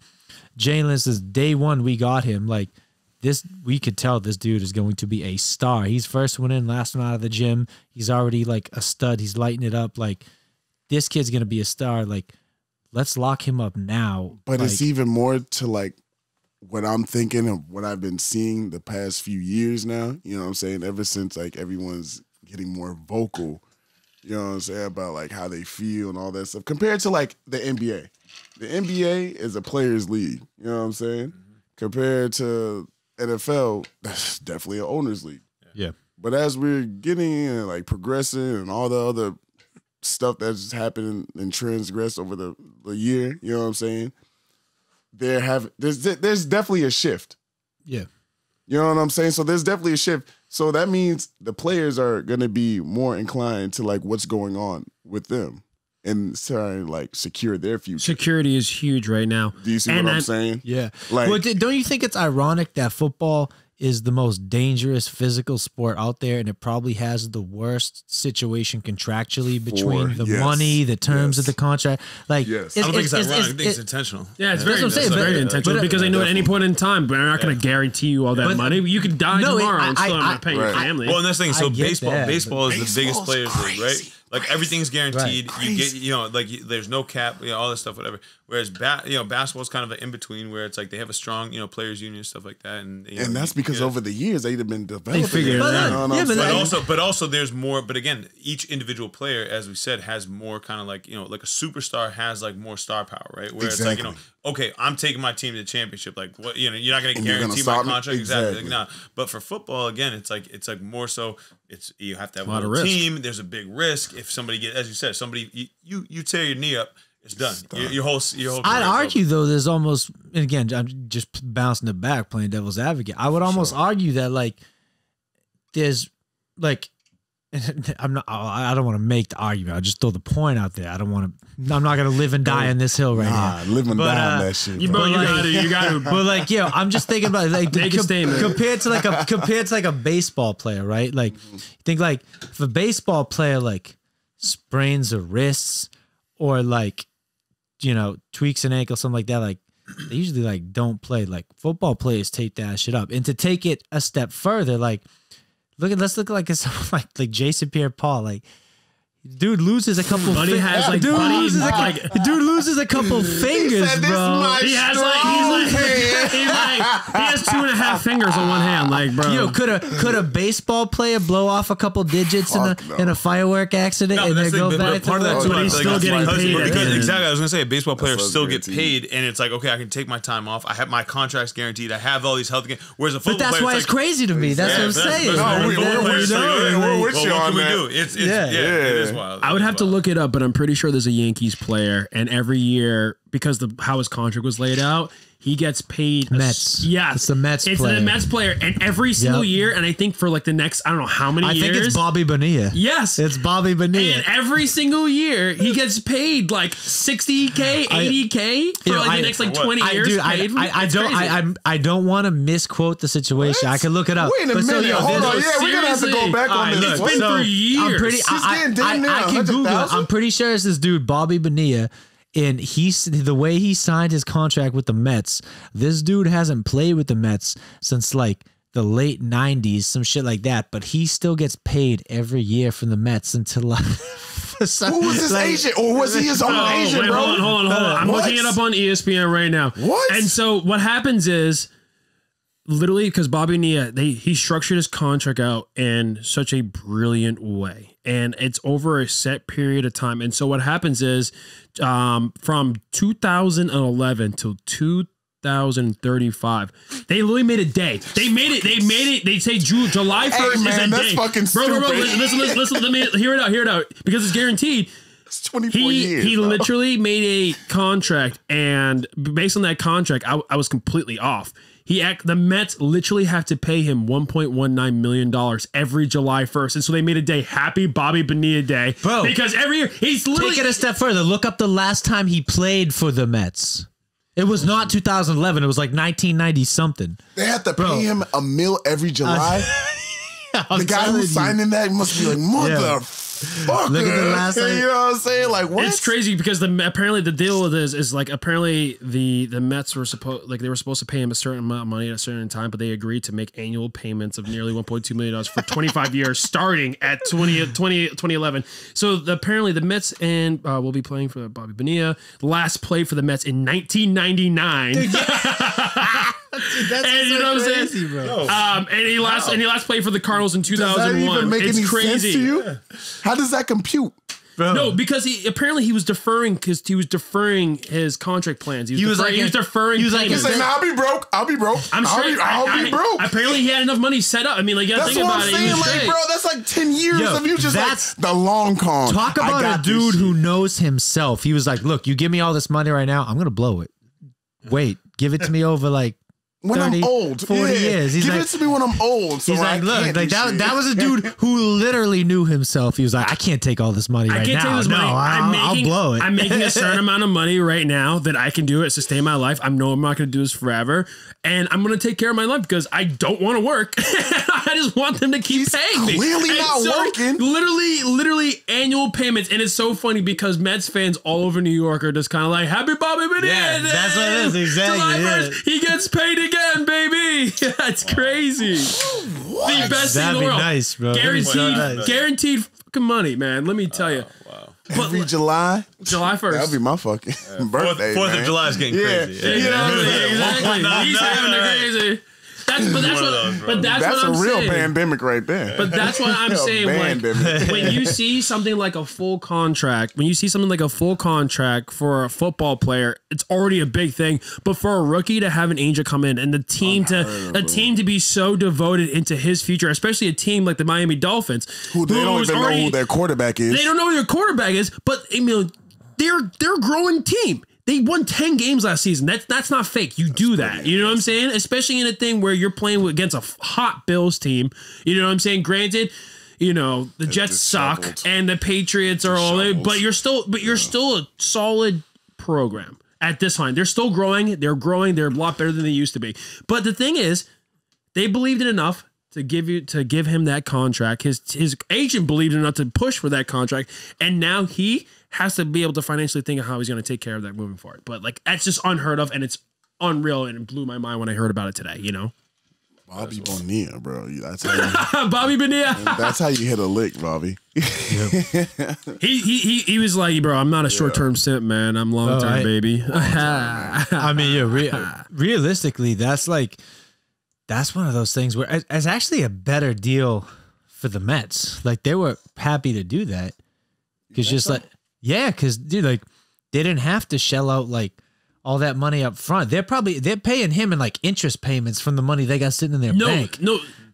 Jalen, since day one we got him, like, this, we could tell this dude is going to be a star. He's first one in, last one out of the gym. He's already, like, a stud. He's lighting it up. Like, this kid's going to be a star. Like, let's lock him up now. But it's even more to like what I'm thinking of what I've been seeing the past few years now. You know what I'm saying? Ever since like everyone's getting more vocal, you know what I'm saying, about like how they feel and all that stuff. Compared to like the NBA. The NBA is a players' league. You know what I'm saying? Mm-hmm. Compared to NFL, that's definitely an owner's league. Yeah. But as we're getting and like progressing and all the other stuff that's happened and transgressed over the year, you know what I'm saying? There's definitely a shift. Yeah. You know what I'm saying? So there's definitely a shift. So that means the players are going to be more inclined to like what's going on with them and trying to like secure their future. Security is huge right now. Do you see what I'm saying? Yeah. Like, well, don't you think it's ironic that football is the most dangerous physical sport out there, and it probably has the worst situation contractually between the money, the terms of the contract? Like, I don't think it's ironic. I think it's intentional. Yeah, it's very intentional because they know at any point in time, but they're not going to guarantee you all that money. You could die tomorrow and still not pay your family. Well, and that's the thing. So baseball is the biggest Baseball's players league, right? crazy. Like everything's guaranteed. Right. You get, like there's no cap, all this stuff, whatever. Whereas basketball is kind of an in between where it's like they have a strong, players union and stuff like that, and that's because over the years they've been developing. They figured it out. But also there's more. But again, each individual player, as we said, has more kind of like like a superstar has like more star power, right? Where it's like okay, I'm taking my team to the championship. Like what you're not going to guarantee my contract exactly. Like, nah. But for football, again, it's like more so. It's you have to have a lot of team. There's a big risk if somebody as you said, you tear your knee up. It's done. Your whole I'd argue though, there's almost, and again, I'm just bouncing it back, playing devil's advocate. I would almost argue that like there's like I don't want to make the argument. I'll just throw the point out there. I'm not gonna live and die on this hill right now. Live and die on that shit. You got to. But like, I'm just thinking about like compared to like a baseball player, right? Like, you think like if a baseball player like sprains a wrist or like tweaks an ankle, something like that, like they usually like don't play. Like football players take that shit up, and to take it a step further, like let's look like it's like Jason Pierre-Paul, like. Dude loses a couple. Dude loses a couple fingers, bro. He has 2.5 fingers on one hand, like bro. Could a baseball player blow off a couple digits in a firework accident and then go back? Part of that too, but he's still getting paid. Exactly, I was gonna say a baseball player still get paid, and it's like okay, I can take my time off. I have my contracts guaranteed. I have all these health. Whereas a football player, that's why it's crazy to me. That's what I'm saying. We're with you on that. It is wild. I would have to look it up, but I'm pretty sure there's a Yankees player, and every year, because how his contract was laid out, he gets paid. Mets. Yes. It's the Mets player. It's the Mets player. And every single year, and I think for like the next, I don't know how many years. I think it's Bobby Bonilla. Yes. It's Bobby Bonilla. And every single year, he gets paid like $60K, $80K for the next like 20 years. Dude, I don't want to misquote the situation. What? I can look it up. Wait a minute. Hold on. Yeah, we're going to have to go back on this. It's been for years. I can Google it. I'm pretty sure it's this dude, Bobby Bonilla. And the way he signed his contract with the Mets, this dude hasn't played with the Mets since like the late 90s, some shit like that. But he still gets paid every year from the Mets until like. Who was his agent? Or was he his own agent, wait, bro? Hold on. I'm looking it up on ESPN right now. What? And so what happens is, literally, because Bobby Nia, he structured his contract out in such a brilliant way. And it's over a set period of time. And so what happens is from 2011 till 2035, they literally made a day. They say July 1st is a day. That's fucking stupid. Bro, listen, let me hear it out. Because it's guaranteed. It's 24 years. He literally made a contract, and based on that contract, I was completely off. The Mets literally have to pay him $1.19 million every July 1st. And so they made a day, Happy Bobby Bonilla Day. Bro, because every year, he's literally... Take it a step further. Look up the last time he played for the Mets. It was not 2011. It was like 1990 something. They had to pay him $1 million every July? The guy who's signing that must be like, motherfucker. Look at the last time. You know what I'm saying? Like, what? It's crazy because apparently the deal with this is like apparently the Mets were supposed to pay him a certain amount of money at a certain time, but they agreed to make annual payments of nearly $1.2 million for 25 years, starting at 2011. So apparently the Mets will be playing for Bobby Bonilla. Last played for the Mets in 1999. That's and you know what I'm saying, bro. And he last played for the Cardinals in 2001. Does that even make it's any crazy. sense to you? How does that compute? Bro. No, because he was deferring his contract plans. He was deferring. He was like, He's like, nah, I'll be broke. I'll be broke. I'll be broke. Apparently, he had enough money set up. I mean, like, you gotta That's think what about I'm it. saying. Like, bro, that's like 10 years Yo, of you just that's- like the long con. Talk I about got a dude this who shit. knows himself. He was like, look, you give me all this money right now, I'm gonna blow it. Wait, give it to me over like When 30, I'm old, 40 years. He's Give like, it to me when I'm old. So he's like, look, like that was a dude who literally knew himself. He was like, I can't take all this money I right can't now. take this money. I'll blow it. I'm making a certain amount of money right now that I can do it, sustain my life. I know I'm not going to do this forever, and I'm going to take care of my life because I don't want to work. I just want them to keep paying me. clearly And not so, working. Literally annual payments, and it's so funny because Mets fans all over New York are just kind of like, "Happy Bobby Bonilla!" Yeah, that's what it is, exactly, July yeah. 1st, he gets paid again, baby. That's crazy. The best thing in That'd the be world. nice, bro. That'd be so Guaranteed, nice. guaranteed fucking money, man. Let me tell you. Every July, July 1st. that'll be my fucking birthday. 4th man. of July is getting crazy. Yeah. You know what I'm saying? Exactly. He's having a crazy. That's what I'm real saying. pandemic right there. But that's what I'm A saying. Like, pandemic. when you see something like a full contract, for a football player, it's already a big thing. But for a rookie to have an angel come in and the team to be so devoted into his future, especially a team like the Miami Dolphins, Who they don't even know who their quarterback is. They don't know who their quarterback is, but I mean, they're a growing team. They won 10 games last season. That's not fake. You do that. You know what I'm saying? Especially in a thing where you're playing against a hot Bills team. You know what I'm saying? Granted, you know, the Jets suck and the Patriots are all there, but you're still a solid program at this time. They're still growing. They're growing. They're a lot better than they used to be. But the thing is, they believed in enough to give him that contract. His agent believed enough to push for that contract, and now he has to be able to financially think of how he's going to take care of that moving forward. But like, that's just unheard of, and it's unreal, and it blew my mind when I heard about it today. You know, Bobby Bonilla, bro. That's how you, Bobby Bonilla. that's how you hit a lick, Bobby. He was like, bro, I'm not a short term simp, man. I'm long term, baby. I mean, yeah, realistically, that's one of those things where it's actually a better deal for the Mets. Like, they were happy to do that because because dude, like, they didn't have to shell out like all that money up front. They're paying him in like interest payments from the money they got sitting in their bank.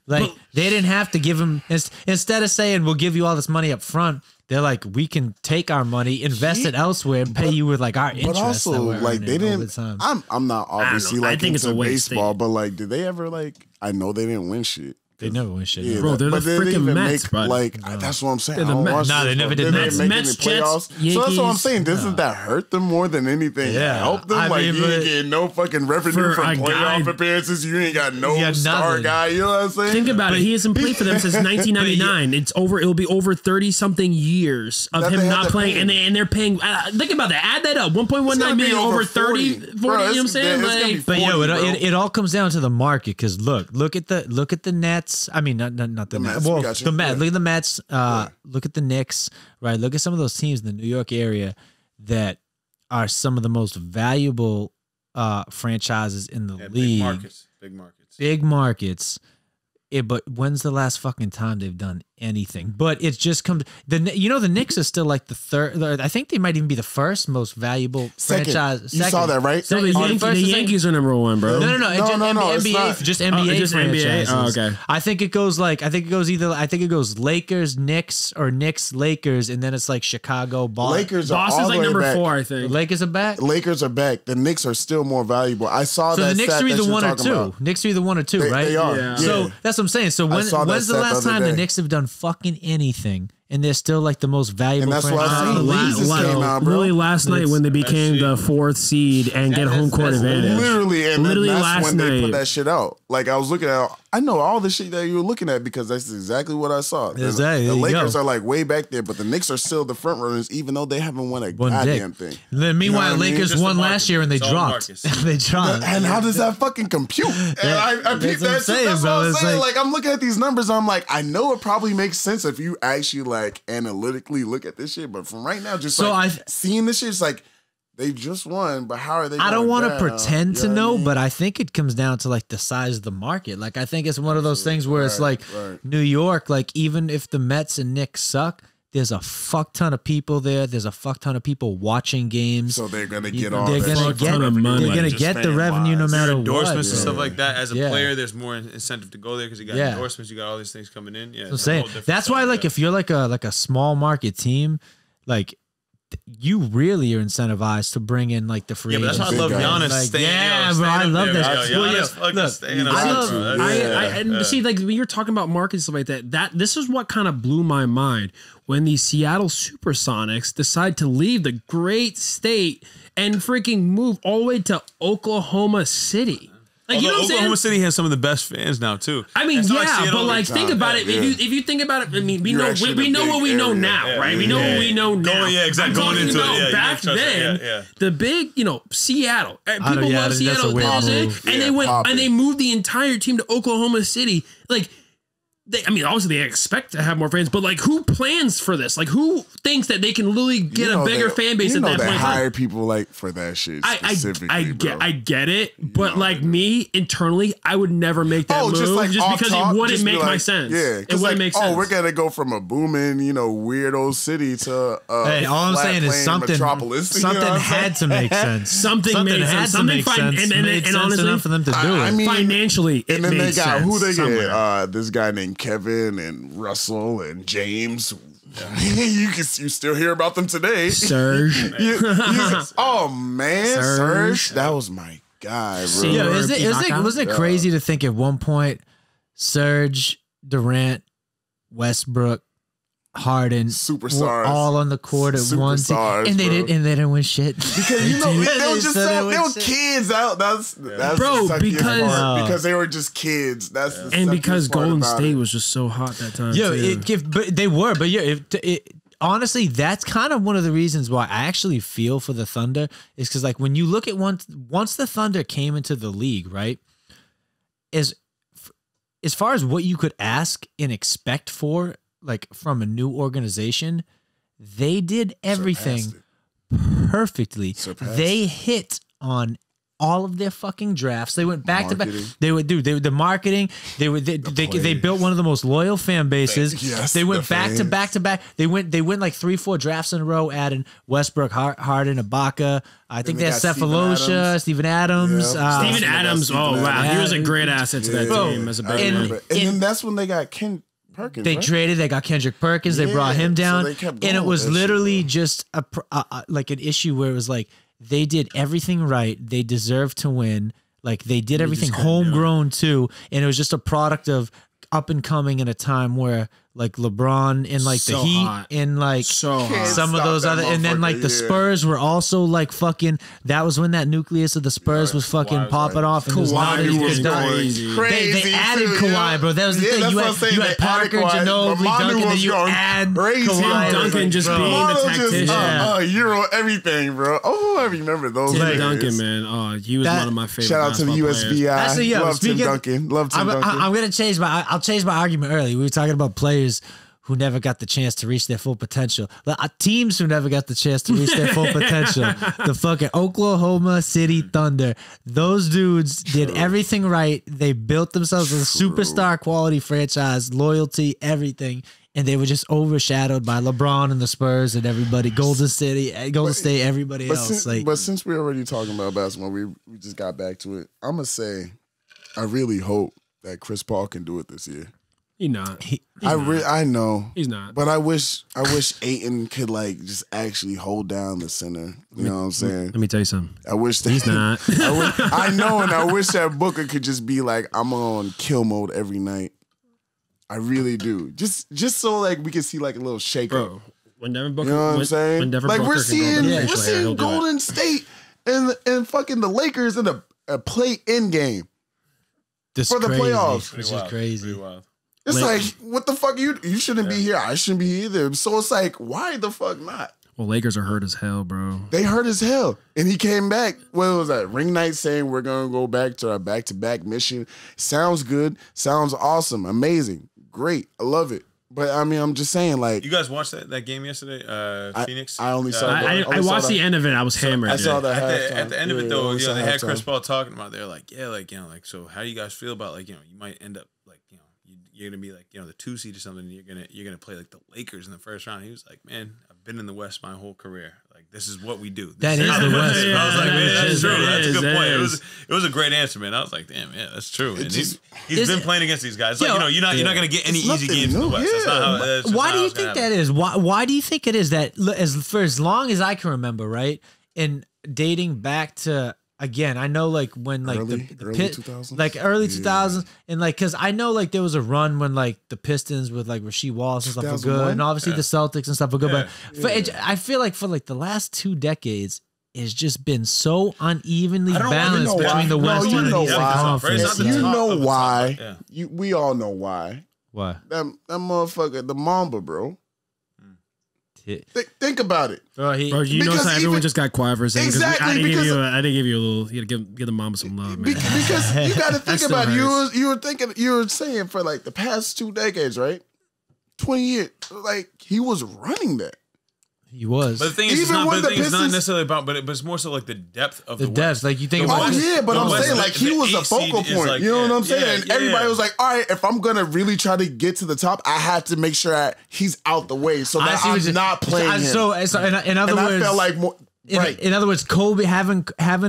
Like, they didn't have to give him, instead of saying we'll give you all this money up front, they're like, we can take our money, invest it elsewhere, and pay you with like our interest. But also, like, they didn't. I'm not obviously like into baseball, but like, did they ever like? I know they didn't win shit. They never win shit. Yeah, bro, they're the freaking Mets, bro. Like, that's what I'm saying. They're the Mets. No, they never did Mets, that. Mets, Jets, So that's what I'm Yankees. saying. Doesn't that hurt them more than anything? Yeah. Help them? I Like, mean, you ain't getting no fucking revenue for from a playoff guy- appearances. You ain't got no got star nothing. guy. You know what I'm saying? Think about it. He hasn't played for them since 1999. It'll be over 30 something years of That him they have not to playing, pay. and they're paying. Think about that. Add that up. 1.19 gonna be million over over 30, 40. 40. Bro, you know what I'm it's saying? gonna be Like, But 40, yo, bro. it all comes down to the market because look at the Nets. I mean, not the Nets. Mets, Well, we got you. the Mets. Yeah. Look at the Mets. Look at the Knicks. Right. Look at some of those teams in the New York area that are some of the most valuable franchises in the league. Big markets. But when's the last fucking time they've done anything? But it just comes. The Knicks are still like the third. I think they might even be the first most valuable franchise. You saw that, right? so the Yankees are number one, bro. No. It's just NBA just NBA? franchises. Oh, okay. I think it goes Lakers, Knicks, or Knicks, Lakers, and then it's like Chicago, Boston. Lakers are Boston's all like the way number back. 4, I The think. Lakers are back. Lakers are back. The Knicks are still more valuable. I saw So that. the Knicks stat are either that you're one or talking two. about. Knicks are either one or two, They, right? They are. Yeah. So that's what I'm saying. So saw that when's the stat last the other time the day. Knicks have done fucking anything, and they're still like the most valuable And that's why I franchise see in the league? Jesus came out, bro. Literally last night when they became the 4th seed and get home court advantage. Literally, and Literally that's last when they night. put that shit out. Like, I was looking at, I know all the shit that you were looking at because that's exactly what I saw. Exactly, The there you Lakers go. are like way back there, but the Knicks are still the front runners, even though they haven't won a One goddamn dick. thing. And then meanwhile, You know what I mean? Lakers Just won the last market. year and they It's all dropped. markets. They dropped. And how does that fucking compute? And I that's peeped what I'm that shit. saying, That's bro. what I'm It's saying. like- Like, I'm looking at these numbers. I'm like, I know it probably makes sense if you actually like analytically look at this shit. But from right now, just So seeing this shit, it's like they just won. But how are they? I don't want want to pretend to know, what I mean? but I think it comes down to like the size of the market. Like, I think it's one of those things where it's like right. New York, like even if the Mets and Knicks suck, There's a fuck ton of people there. There's a fuck ton of people watching games. So they're gonna get all They're that gonna shit get. from They're revenue, gonna just get the revenue no fan-wise. matter what. endorsements and Yeah. stuff like that. As a Yeah. player, there's more incentive to go there because you got Yeah. endorsements, you got all these things coming in. Yeah, I'm saying that's why, like, if you're like a small market team, like you really are incentivized to bring in like the free yeah, but that's why I agents. love Big guys. Giannis Like, staying. yeah, yo, bro, I staying love up that. there. Yo, Well, Giannis yeah, fucking look, staying I up love- there, bro. And see, like when you're talking about markets and stuff like that, this is what kind of blew my mind when the Seattle Supersonics decide to leave the great state and freaking move all the way to Oklahoma City. Like, you know what I'm Oklahoma saying? City has some of the best fans now too. I mean, It's not yeah, Seattle but like, time. think about it. Yeah. If you think about it, I mean, we You're know actually we in a know what big we know area. now, Yeah. right? We know what we know now. Going- yeah, exactly. I'm Going talking into it, about yeah, you back trust it. then, Yeah. the big, Seattle. People yeah, love that's a Seattle, weird and move. they Yeah, went popping. and they moved the entire team to Oklahoma City. Like, obviously they expect to have more fans, but like, who plans for this? Like, who thinks that they can literally get a bigger fan base you at know that they point? in time? hire people like for that shit specifically, I get it, but know, like me internally, I would never make that move just off because top, it wouldn't just be make my like, sense. Yeah, it 'cause wouldn't like, make sense. we're gonna go from a booming, weirdo city to Hey, all I'm saying is flat-playing something. metropolis. You know Something what I'm had to make sense. Something made had sense. to Something make sense. and Made sense honestly, enough for them to do it. I mean, financially, it And then made they got who sense they somewhere. get? This guy named Kevin and Russell and James. you still hear about them today. Serge. Oh man, Serge, that was my guy, bro. See, Yeah, Ibaka? wasn't it crazy to think at one point Serge, Durant, Westbrook, Harden Superstars. were all on the court at one team, Superstars, and they bro. didn't win shit. Because they were just They they were shit. kids out. That's Bro, the suckiest because- part, because they were just kids. That's the And suckiest because part Golden about State it. was just so hot that time. Yeah, too. but they were. But yeah, honestly, that's kind of one of the reasons why I actually feel for the Thunder is because, like, when you look at once the Thunder came into the league, right, as far as what you could ask and expect for, like, from a new organization, they did everything perfectly. Surpassed. They hit on all of their fucking drafts. They went back to back. Marketing. They would do the marketing. They built one of the most loyal fan bases. Yes, they went the back to fans. back to back. They went like 3-4 drafts in a row, adding Westbrook, Harden, Ibaka. I think they they had got Cephalosha, Steven Adams. Yeah. Steven Adams. Steven Oh wow, Adams. he was a great asset to that Bro, team as a I big and- man. remember. And then that's when they got Ken Perkins. They right? traded. They got Kendrick Perkins. They Yeah, brought him so down, they kept and it going was with that shit, literally bro. just like an issue where it was like they did everything right. They deserved to win. Like they did everything homegrown too, and it was just a product of up and coming in a time where like LeBron and like So the Heat hot. and like So hot. some of Stop those that other, and then like the motherfucker, yeah. Spurs were also like fucking. That was when that nucleus of the Spurs was fucking Kawhi was popping like- off. And it was not Kawhi as was good. crazy. They added too, Kawhi, yeah. bro. That was the Yeah, thing. that's You what had, I'm saying. you They had added Parker, Kawhi, Ginobili, but Manu Duncan, then was you going add crazy. Kawhi. Yeah, Duncan just bro. being the Manu just tactician. Euro everything, bro. Oh, I remember those. Tim days. Duncan, man. Oh, he was That- one of my favorite. Shout out to the basketball players. USVI. Actually, yo, Love Tim speaking- Duncan. Love Tim Duncan. I'm gonna change my. I'll change my argument early. We were talking about players who never got the chance to reach their full potential. Teams who never got the chance to reach their full potential. The fucking Oklahoma City Thunder. Those dudes did everything right. They built themselves a superstar quality franchise, loyalty, everything. And they were just overshadowed by LeBron and the Spurs and everybody, Golden State, everybody else. But since we're already talking about basketball, we just got back to it. I'm gonna say, I really hope that Chris Paul can do it this year. He's not. I know He's not. but I wish Ayton could like just actually hold down the center. You know what I'm saying? Let me tell you something. I wish that He's not. I know, and I wish that Booker could just be like, I'm on kill mode every night. I really do. Just so like we can see like a little shake up. Bro, when Devin Booker, You know what I'm saying? when Devin Like Booker we're can go to the seeing facial hair, he'll do it. Golden State and fucking the Lakers in a play-in game. this for the crazy. playoffs. Which is crazy. Pretty wild. It's Like- like, what the fuck? You shouldn't be here. I shouldn't be either. So it's like, why the fuck not? Well, Lakers are hurt as hell, bro. They hurt as hell. And he came back. What was that? Ring night saying we're going to go back to our back-to-back mission. Sounds good. Sounds awesome. Amazing. Great. I love it. But I mean, I'm just saying, like, You guys watched that game yesterday? Phoenix? I only saw I only saw watched that. the end of it. I was hammered. I saw dude. that At the end of it, Yeah, though, only saw they had halftime. Chris Paul talking about. They're like, yeah, like, so how do you guys feel about, like, you might end up, like, you you're gonna be like, you know, the 2 seed or something. You're gonna play like the Lakers in the first round. He was like, man, I've been in the West my whole career. Like, this is what we do. That is the West. I was like, man, that's true. That's a good point. Is. It was a great answer, man. I was like, damn, yeah, that's true. And just- he's been playing against these guys. It's like, you know, you're not gonna get any easy games in the West. That's not how, that's just Why not do how you it's gonna think happen. that is? Why do you think it is that for as long as I can remember, right? And dating back to, again, I know like when like Early the 2000s? like early 2000s, and like because I know like there was a run when like the Pistons with like Rasheed Wallace and stuff were good, 2001? and obviously the Celtics and stuff were good. But I feel like for like the last 2 decades, it's just been so unevenly balanced between the West and the Eastern Conference. You know Top, why? yeah. We all know why. Why? That motherfucker, the Mamba, bro. Think about it. Bro, you notice Because how everyone even- just got quiet for a second. Exactly, I didn't because- give you a little. You gotta give the mama some love, man. Because you got to think still about it. hurts. You were saying for like the past 2 decades, right? 20 years, like he was running that. He was. But the thing is, it's Even not, when but the the thing is not Pistons- necessarily about, but it's more so like the depth of the the depth, West. like you think The about. Oh West- yeah, but the I'm West- saying like he the was a 8 seed focal is point. like- You know what I'm yeah, saying? And yeah, everybody yeah. was like, all right, if I'm gonna really try to get to the top, I have to make sure that he's out the way so that I'm not playing him. So in other and I words, felt like more. Right. In other words, Kobe having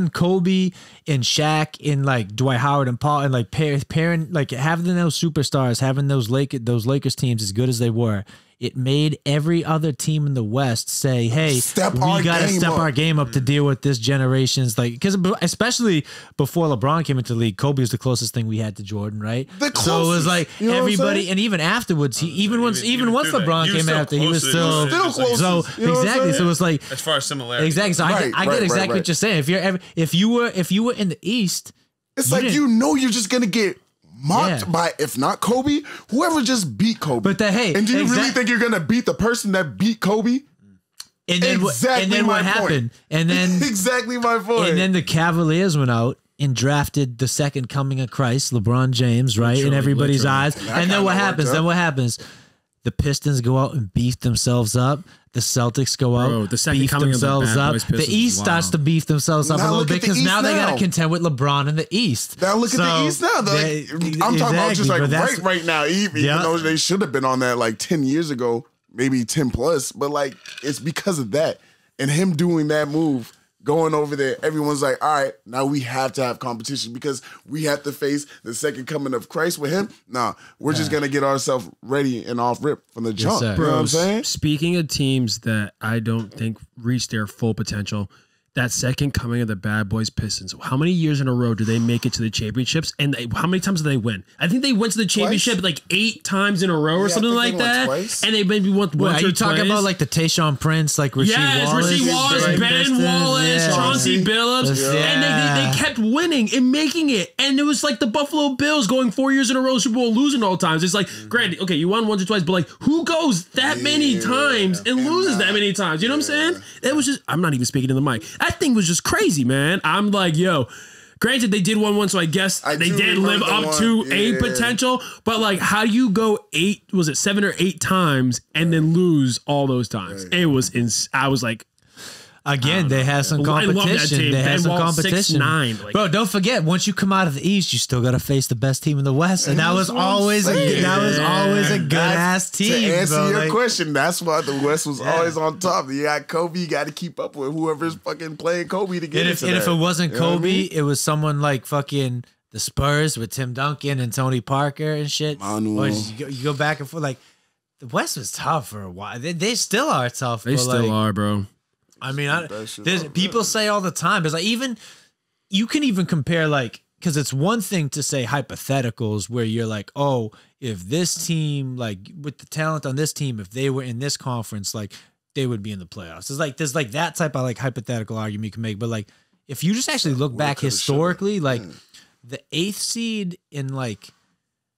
Kobe and Shaq and like Dwight Howard and Paul and like pairing like having those superstars, having those Lakers teams as good as they were, it made every other team in the West say, "Hey, Step we our got to game step up." our game up to deal with this generation's like." Because especially before LeBron came into the league, Kobe was the closest thing we had to Jordan, right? The So it was closest. like You know what I'm everybody, saying? and even afterwards, even once even once through that, LeBron he was came still after, he was closer. still Still closest. so You know what I'm exactly. saying? So it's like. As far as similarity, Exactly. So I get exactly what you're saying. If you were in the East, It's you like didn't- you're just gonna get mocked Yeah. by, if not Kobe, whoever just beat Kobe. But and do you really think you're gonna beat the person that beat Kobe? and then Exactly what my point. happened? And then Exactly my point. and then the Cavaliers went out and drafted the second coming of Christ, LeBron James, right? In everybody's eyes. that And then what kinda happens? worked out. Then what happens? The Pistons go out and beef themselves up. The Celtics go out, Bro, the second beef coming of the themselves Bad up. Boys The Pistons East is starts wild. to beef themselves up a Now little look bit at the because East now they got now. to contend with LeBron in the East. Now look at the So East now. I'm talking about just exactly, like but that's- right now, even Yeah. though they should have been on that like 10 years ago, maybe 10 plus, but like it's because of that. And him doing that move, going over there, everyone's like, all right, now we have to have competition because we have to face the second coming of Christ with him. Nah, we're just going to get ourselves ready and off rip from the jump. sir. You know what I'm saying? Speaking of teams that I don't think reached their full potential, that second coming of the Bad Boys Pistons, how many years in a row do they make it to the championships? And how many times do they win? I think they went to the championship like 8 times in a row or Yeah, I something think like they won that. twice. And they maybe won Wait, once are or you talking twice. about like the Tayshaun Prince, like Rasheed Yes, Wallace? Rasheed Wallace, Right, Ben Pistons, Wallace, yeah. Chauncey Billups, Yeah. and they kept winning and making it. And it was like the Buffalo Bills going 4 years in a row, Super Bowl losing all times. It's like, granted, okay, you won once or twice, but like, who goes that many times and loses that many times? You know what I'm saying? It was just, I'm not even speaking to the mic. That thing was just crazy, man. I'm like, yo. Granted, they did won one, so I guess they do did live remember the up to one. a Yeah. potential. But like, how do you go 7 or 8 times and then lose all those times? It was I was like, Again, they have some I love that competition. team. They have Ben some Wallace, competition. 6'9", like- Bro, don't forget, once you come out of the East, you still got to face the best team in the West, and that was that's what I'm always saying. a good ass team. To answer bro. your Like, question, that's why the West was always on top. You got Kobe, you got to keep up with whoever's fucking playing Kobe to get and into if that. it wasn't You know what I Kobe, mean? it was someone like fucking the Spurs with Tim Duncan and Tony Parker and shit. Manu. Or you go back and forth. Like the West was tough for a while. They still are tough. they but still like, are, bro. I mean, Best shit there's ever. people say all the time. It's like even you can even compare like because it's one thing to say hypotheticals where you're like, oh, if this team like with the talent on this team, if they were in this conference, like they would be in the playoffs. It's like there's like that type of like hypothetical argument you can make, but like if you just actually look back coulda, historically, like the 8th seed in like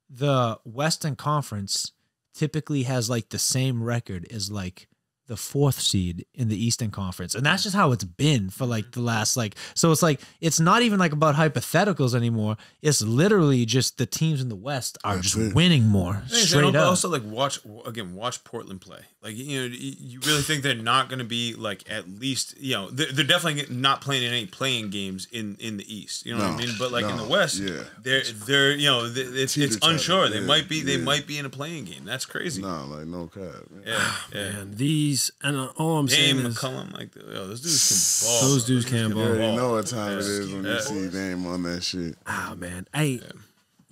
the Western Conference typically has like the same record as like the 4th seed in the Eastern Conference. And that's just how it's been for like the last so it's like it's not even like about hypotheticals anymore. It's literally just the teams in the West are just winning more straight up. Also like watch Portland play. Like, you know, you really think they're not going to be like at least, you know, they're definitely not playing in any playing games in the East. You know what I mean? But like in the West, they're you know, it's unsure. They might be in a playing game. That's crazy. No, like no cap. Yeah. Man, these and all I'm saying is McCullum, like those dudes can ball. Those dudes can ball. You already know what time it is when you see Dame on that shit. Oh man, I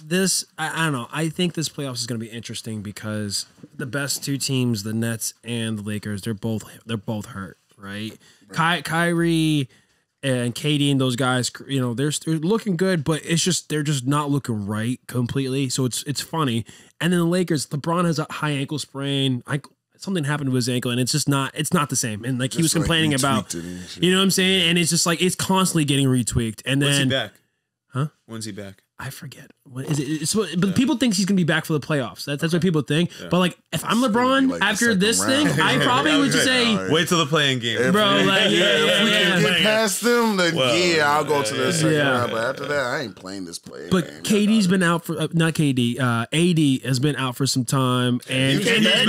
don't know. I think this playoffs is going to be interesting because the best 2 teams, the Nets and the Lakers, they're both hurt, right? Kyrie and KD and those guys, you know, they're looking good, but they're just not looking right completely. So it's funny. And then the Lakers, LeBron has a high ankle sprain. Something happened to his ankle, and it's not the same. And like he was complaining about, you know what I'm saying? And it's just like it's constantly getting retweaked. And then when's he back? Huh? When's he back? I forget. What is it? But people think he's gonna be back for the playoffs. That's what people think. Yeah. But like, if I'm LeBron like after this thing, I probably would just say, wait till the playing game, bro. Like, if we can get past them, then I'll go to the second round. But after that, I ain't playing this play. But KD's been out for not KD. AD has been out for some time, and he came back.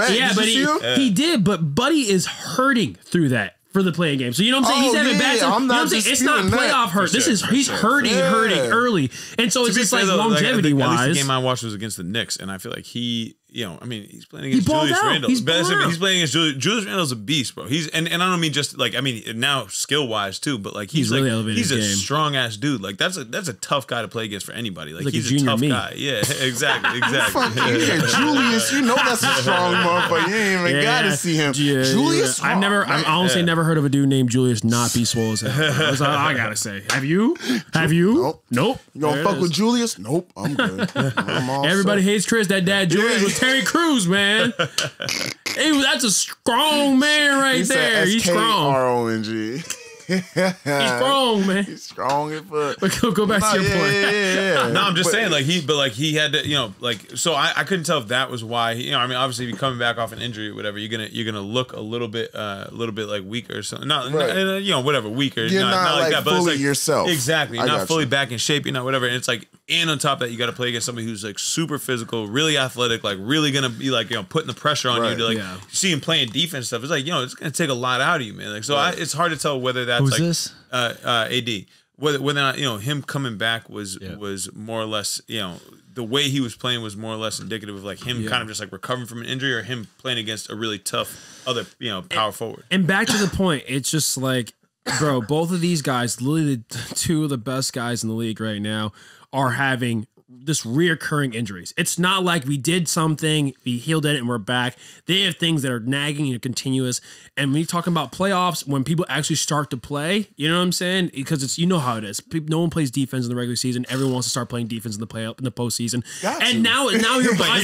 Yeah, but he did. But Buddy is hurting through that. For the playing game. So you know what I'm saying? He's having bad stuff. You know what I'm saying? It's not playoff hurt. He's hurting early. And so it's just like longevity wise. At least the game I watched was against the Knicks, and I feel like he's playing against Julius Randle. He's playing against Julius Randle's a beast, bro. And I don't mean just like, I mean now skill wise too, but like he's really elevated. He's a strong ass dude. Like that's a tough guy to play against for anybody. Like he's a tough guy. Yeah, exactly. Julius, you know that's a strong motherfucker. You ain't even gotta see him. Julius, I've honestly never heard of a dude named Julius not be swole as hell. I gotta say, have you? Nope. You gonna fuck with Julius? Nope. I'm good. Everybody hates Chris. That dad Julius was Terry Crews, man. Hey, that's a strong man right there. He's strong. RONG. He's strong, man. He's strong as fuck. But go back to your point. Yeah. No, I'm just saying, like he had to, you know, like so I couldn't tell if that was why. You know, I mean, obviously, if you're coming back off an injury or whatever, you're gonna look a little bit like weaker or something. Not you know, whatever, weaker. You're not like that, but fully it's like yourself. Exactly. You're not fully back in shape. You're not whatever. And it's like, and on top of that, you got to play against somebody who's like super physical, really athletic, like really gonna be like, you know, putting the pressure on you to like see him playing defense stuff. It's like, you know, it's gonna take a lot out of you, man. Like so, it's hard to tell whether that's who's like this? AD. Whether or not, you know, him coming back was more or less, you know, the way he was playing was more or less indicative of like him kind of just like recovering from an injury or him playing against a really tough other, you know, power forward. And back to the point, it's just like, bro, both of these guys, literally the 2 of the best guys in the league right now, are having this reoccurring injuries. It's not like we did something, we healed it, and we're back. They have things that are nagging and continuous. And when you're talking about playoffs, when people actually start to play, you know what I'm saying? Because it's, you know how it is. No one plays defense in the regular season. Everyone wants to start playing defense in the postseason. And now you're playing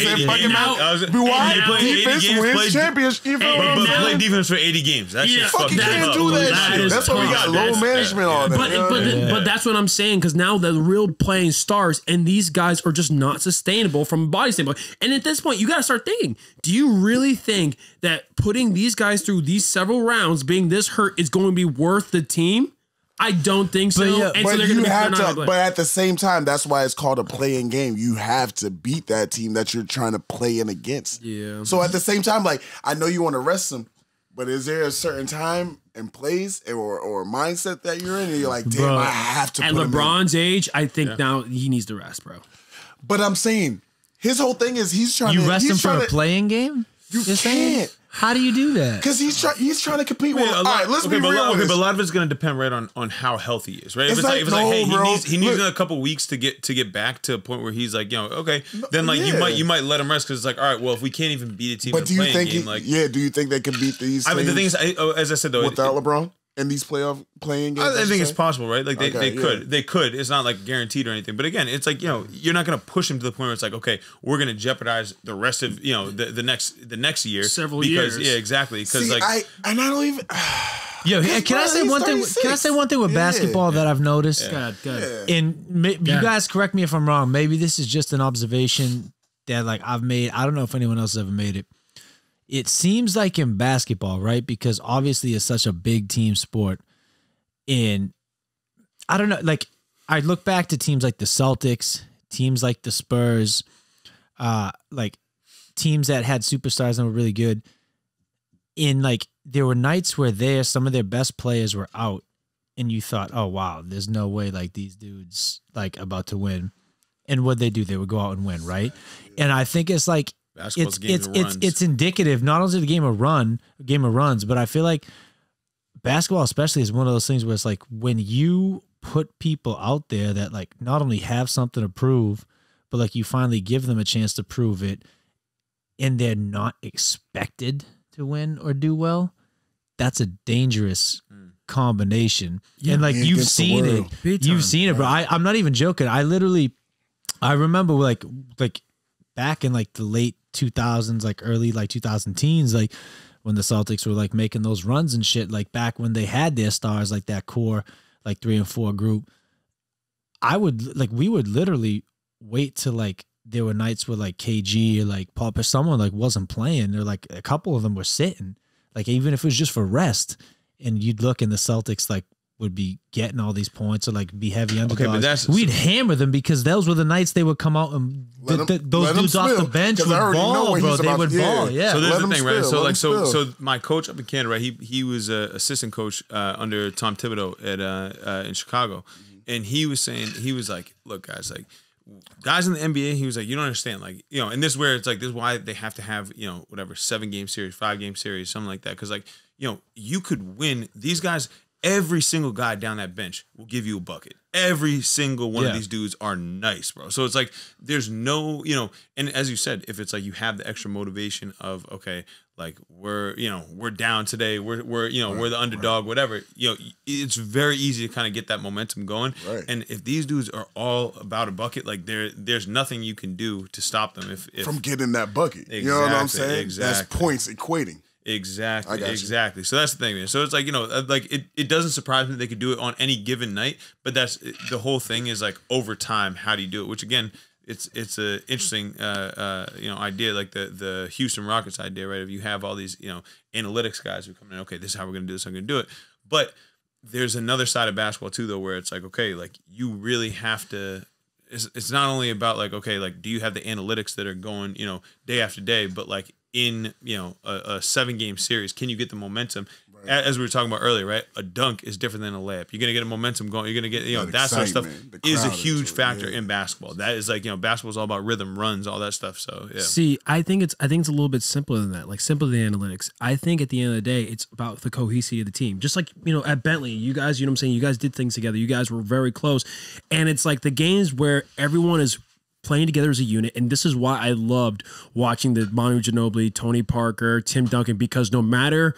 defense wins championship. But play defense for 80 games. That's just fucking can't do that shit. That's why we got low management on that. But that's what I'm saying, because now the real playing starts, and these guys are just not sustainable from a body standpoint. And at this point, you got to start thinking, do you really think that putting these guys through these several rounds, being this hurt, is going to be worth the team? I don't think so. But you have to. But at the same time, that's why it's called a playing game. You have to beat that team that you're trying to play in against. Yeah. So at the same time, like, I know you want to rest them, but is there a certain time and place or mindset that you're in? And you're like, damn, bro, I have to. At put LeBron's age, I think now he needs to rest, bro. But I'm saying his whole thing is he's trying to. You rest him for a playing game? You can't. How do you do that? Because he's trying to compete with. All right, let's be real. But a lot of it's going to depend right on how healthy he is, right? If it's like, hey, he needs a couple weeks to get back to a point where he's like, you know, okay, then like you might let him rest because it's like, all right, well, if we can't even beat a team, but do you think do you think they can beat these? I mean, the thing is, as I said though, without LeBron in these playing games, I think it's possible, right? Like they could. It's not like guaranteed or anything. But again, it's like, you know, you're not going to push him to the point where it's like, okay, we're going to jeopardize the rest of, you know, the next year, several years. Yeah, exactly. Because like I don't even. Yo, can I say one thing? Can I say one thing with basketball that I've noticed? Good. And you guys correct me if I'm wrong. Maybe this is just an observation that like I've made. I don't know if anyone else has ever made it. it seems like in basketball, right? Because obviously it's such a big team sport. And I don't know, like I look back to teams like the Celtics, teams like the Spurs, like teams that had superstars and were really good. In like there were nights where some of their best players were out, and you thought, oh wow, there's no way like these dudes like about to win. And what they do, they would go out and win, right? And I think it's like it's indicative not only of the game of runs, but I feel like basketball especially is one of those things where it's like when you put people out there that like not only have something to prove, but like you finally give them a chance to prove it, and they're not expected to win or do well. That's a dangerous combination. Yeah, and like you've seen it. You've seen it, bro. I'm not even joking. I remember like back in like the late 2000s, like early like 2000 teens, like when the Celtics were like making those runs and shit, like back when they had their stars, like that core, like 3 and 4 group, we would literally wait till like there were nights where like KG or like Paul or someone like wasn't playing, or like a couple of them were sitting, like even if it was just for rest, and you'd look and the Celtics like would be getting all these points or like be heavy underdogs. But we'd hammer them because those were the nights they would come out and those dudes off the bench would ball, bro. They would ball, yeah. So there's the thing, right? So like, so my coach up in Canada, right? He was an assistant coach under Tom Thibodeau at in Chicago, and he was saying, he was like, look, guys, like guys in the NBA, he was like, you don't understand, like, you know, and this is where it's like, this is why they have to have, you know, whatever 7-game series, 5-game series, something like that, because like, you know, you could win these guys. Every single guy down that bench will give you a bucket. Every single one of these dudes are nice, bro. So it's like there's no, you know, and as you said, if it's like you have the extra motivation of, okay, like we're down today, we're the underdog, whatever, you know, it's very easy to kind of get that momentum going. Right. And if these dudes are all about a bucket, like there's nothing you can do to stop them if from getting that bucket. Exactly, you know what I'm saying? Exactly. That's points equating. Exactly. So that's the thing, man. So it's like, you know, like it doesn't surprise me that they could do it on any given night, but that's the whole thing is like over time, how do you do it? Which again, it's a interesting idea, like the Houston Rockets idea, right? If you have all these, you know, analytics guys who come in, okay, this is how we're gonna do this, I'm gonna do it. But there's another side of basketball too, though, where it's like, okay, like you really have to. It's not only about like, okay, like do you have the analytics that are going, you know, day after day, but like in, you know, a 7-game series, can you get the momentum? Right. As we were talking about earlier, right? A dunk is different than a layup. You're gonna get a momentum going. You're gonna get, you know, that sort of stuff is a huge factor in basketball. That is like, you know, basketball is all about rhythm, runs, all that stuff. So yeah. See, I think it's a little bit simpler than that. Like simpler than analytics. I think at the end of the day, it's about the cohesivity of the team. Just like, you know, at Bentley, you guys, you know what I'm saying? You guys did things together. You guys were very close, and it's like the games where everyone is playing together as a unit, and this is why I loved watching the Manu Ginobili, Tony Parker, Tim Duncan, because no matter,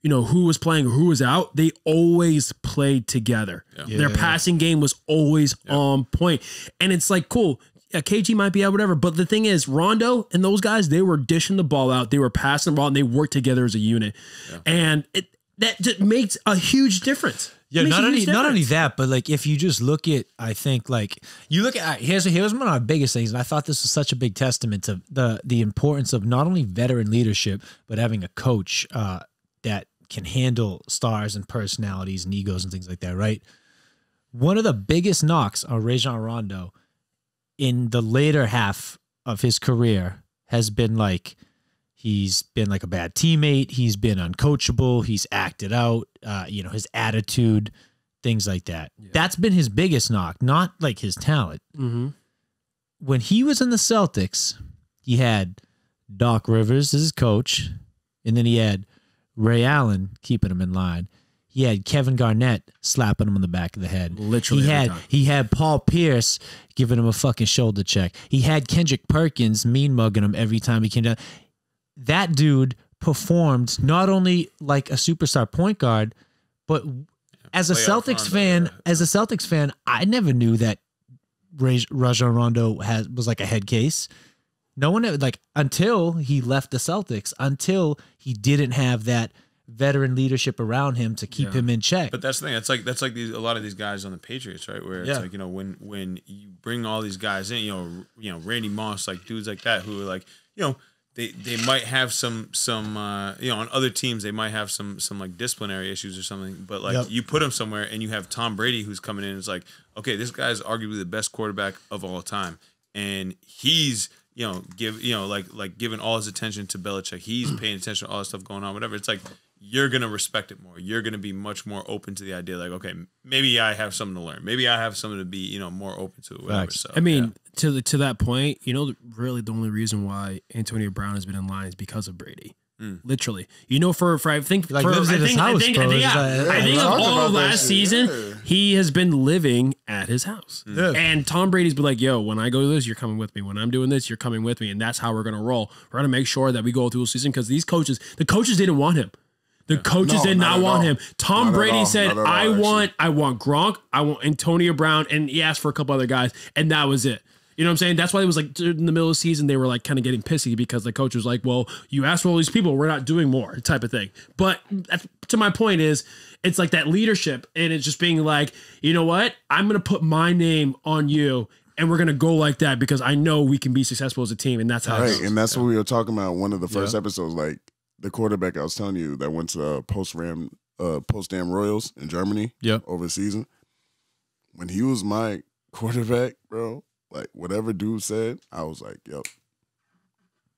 you know, who was playing or who was out, they always played together. Yeah. Their passing game was always on point. And it's like, cool, yeah, KG might be out, whatever, but the thing is, Rondo and those guys, they were dishing the ball out, they were passing the ball, and they worked together as a unit. Yeah. And that just makes a huge difference. Yeah, not only that, but like if you just look at, I think like you look at here's one of our biggest things, and I thought this was such a big testament to the importance of not only veteran leadership, but having a coach that can handle stars and personalities and egos and things like that, right? One of the biggest knocks on Rajon Rondo in the later half of his career has been like he's been like a bad teammate. He's been uncoachable. He's acted out, you know, his attitude, things like that. Yeah. That's been his biggest knock, not like his talent. Mm-hmm. When he was in the Celtics, he had Doc Rivers as his coach, and then he had Ray Allen keeping him in line. He had Kevin Garnett slapping him on the back of the head. Literally, he had Paul Pierce giving him a fucking shoulder check. He had Kendrick Perkins mean mugging him every time he came down. That dude performed not only like a superstar point guard, but as a Celtics fan, I never knew that Rajon Rondo was like a head case. No one ever, like, until he left the Celtics, until he didn't have that veteran leadership around him to keep him in check. But that's the thing. That's like a lot of these guys on the Patriots, right? Where it's like, you know, when you bring all these guys in, you know, Randy Moss, like dudes like that who are like, you know, they might have some you know, on other teams they might have some like disciplinary issues or something, but like you put him somewhere and you have Tom Brady who's coming in and it's like, okay, this guy's arguably the best quarterback of all time, and he's like giving all his attention to Belichick. He's paying attention to all this stuff going on, whatever. It's like you're gonna respect it more. You're gonna be much more open to the idea, like, okay, maybe I have something to learn. Maybe I have something to be, you know, more open to it. Whatever. So, I mean, to that point, you know, really the only reason why Antonio Brown has been in line is because of Brady. Literally, you know, for I think like for, lives in his house, I think of all of last season, he has been living at his house. And Tom Brady's been like, yo, when I go to this, you're coming with me. When I'm doing this, you're coming with me. And that's how we're going to roll. We're going to make sure that we go through the season because the coaches didn't want him. The coaches did not want him. Tom Brady said, I want Gronk, I want Antonio Brown, and he asked for a couple other guys, and that was it. You know what I'm saying? That's why it was like in the middle of the season, they were like kind of getting pissy because the coach was like, well, you asked for all these people, we're not doing more type of thing. But to my point is, it's like that leadership, and it's just being like, you know what? I'm going to put my name on you, and we're going to go like that because I know we can be successful as a team, and that's how it goes. And that's what we were talking about in one of the first episodes, like, the quarterback I was telling you that went to Potsdam Royals in Germany over the season. When he was my quarterback, bro, like whatever dude said, I was like, yo,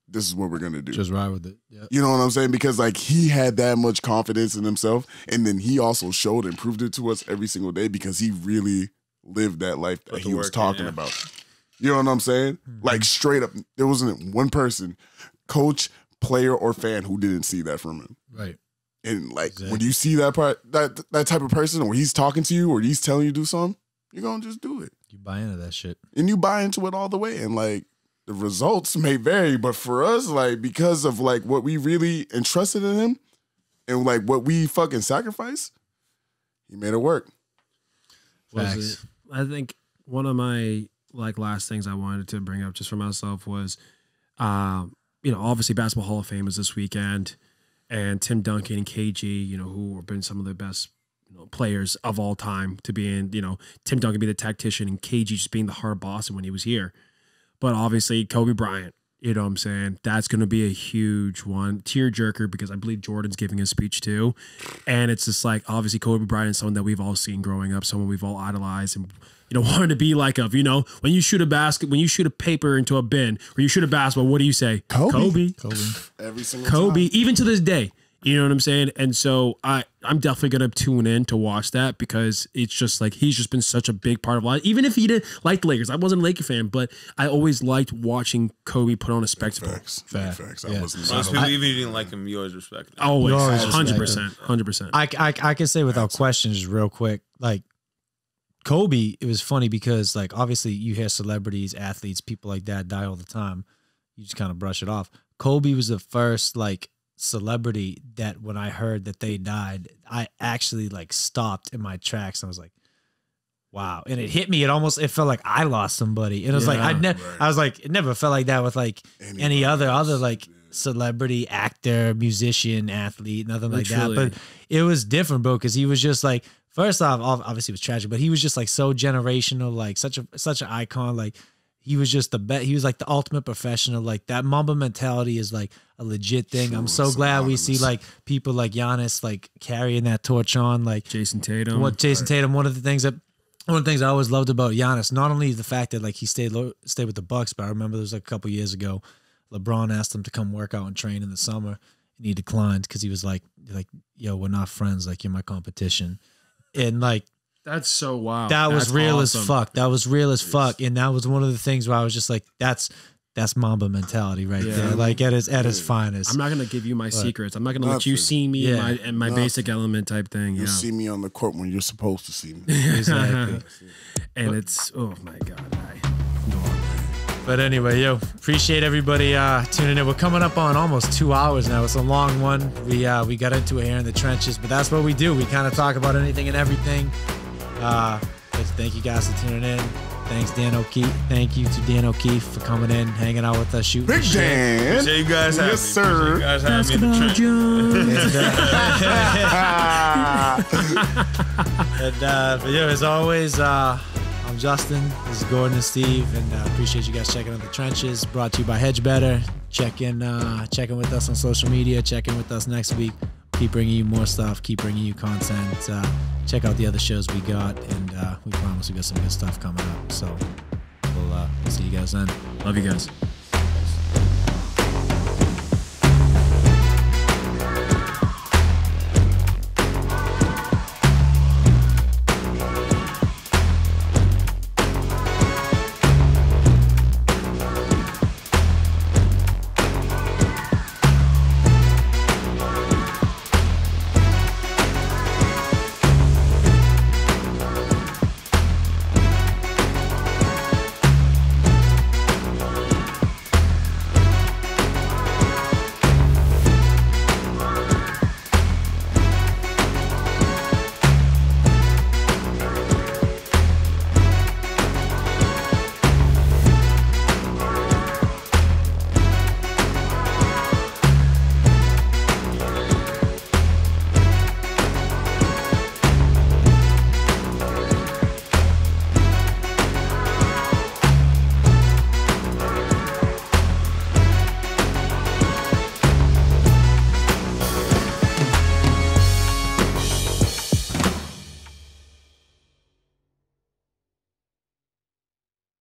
this is what we're gonna do. Just ride with it. Yep. You know what I'm saying? Because like he had that much confidence in himself, and then he also showed and proved it to us every single day because he really lived that life that he was talking about. You know what I'm saying? Like straight up, there wasn't one person, coach, player or fan who didn't see that from him. Right. And like when you see that part, that type of person, or he's talking to you or he's telling you to do something, you're gonna just do it. You buy into that shit. And you buy into it all the way. And like the results may vary, but for us, like because of like what we really entrusted in him and like what we fucking sacrificed, he made it work. Facts. I think one of my like last things I wanted to bring up just for myself was you know, obviously Basketball Hall of Fame is this weekend, and Tim Duncan and KG, you know, who have been some of the best, you know, players of all time to be in, you know, Tim Duncan being the tactician and KG just being the hard boss when he was here. But obviously Kobe Bryant, you know what I'm saying? That's going to be a huge one. Tearjerker because I believe Jordan's giving a speech too. And it's just like, obviously Kobe Bryant is someone that we've all seen growing up, someone we've all idolized and, you know, wanted to be like of, you know, when you shoot a paper into a bin or you shoot a basketball, what do you say? Kobe. Every single Kobe, time. even to this day. You know what I'm saying? And so I'm definitely going to tune in to watch that because it's just like he's just been such a big part of life. Even if he didn't like the Lakers. I wasn't a Laker fan, but I always liked watching Kobe put on a spectacle. Facts. Yeah. Most people, even if you didn't like him, you always respect him. Always. You always 100%. 100%. I can say without questions real quick, like Kobe, it was funny because like obviously you hear celebrities, athletes, people like that die all the time. You just kind of brush it off. Kobe was the first like celebrity that when I heard that they died, I actually like stopped in my tracks. I was like, wow. And it hit me. It felt like I lost somebody. And it was like, I was like, it never felt like that with like any other like celebrity, actor, musician, athlete, nothing like that. But it was different, bro. Cause he was just like, first off, obviously it was tragic, but he was just like so generational, like such an icon. Like he was just the best. He was like the ultimate professional. Like that Mamba mentality is like a legit thing. I'm so glad we see like people like Giannis like carrying that torch on. Like Jason Tatum. Tatum. One of the things I always loved about Giannis, not only the fact that like he stayed with the Bucks, but I remember there was like a couple years ago, LeBron asked him to come work out and train in the summer, and he declined because he was like, yo, we're not friends. Like you're my competition, and like. That's so wild. That was real as fuck. That was real as fuck. And that was one of the things where I was just like, that's Mamba mentality right there. Like at his finest. I'm not gonna give you my secrets. I'm not gonna let you see me in my basic element type thing. You see me on the court when you're supposed to see me. Exactly. And it's oh my God. But anyway, appreciate everybody tuning in. We're coming up on almost 2 hours now. It's a long one. We got into it here in the trenches, but that's what we do. We kind of talk about anything and everything. Thank you guys for tuning in. Thanks, Dan O'Keefe. Thank you to Dan O'Keefe for coming in, hanging out with us, shooting Big Dan. Appreciate you guys having me. Yes, sir. You guys having me in the trench. But as always, I'm Justin. This is Gordon and Steve, and appreciate you guys checking out the trenches. Brought to you by Hedge Better. Check in with us on social media. Check in with us next week. Keep bringing you more stuff. Keep bringing you content. Check out the other shows we got, and we promise we got some good stuff coming up. So we'll see you guys then. Love you guys.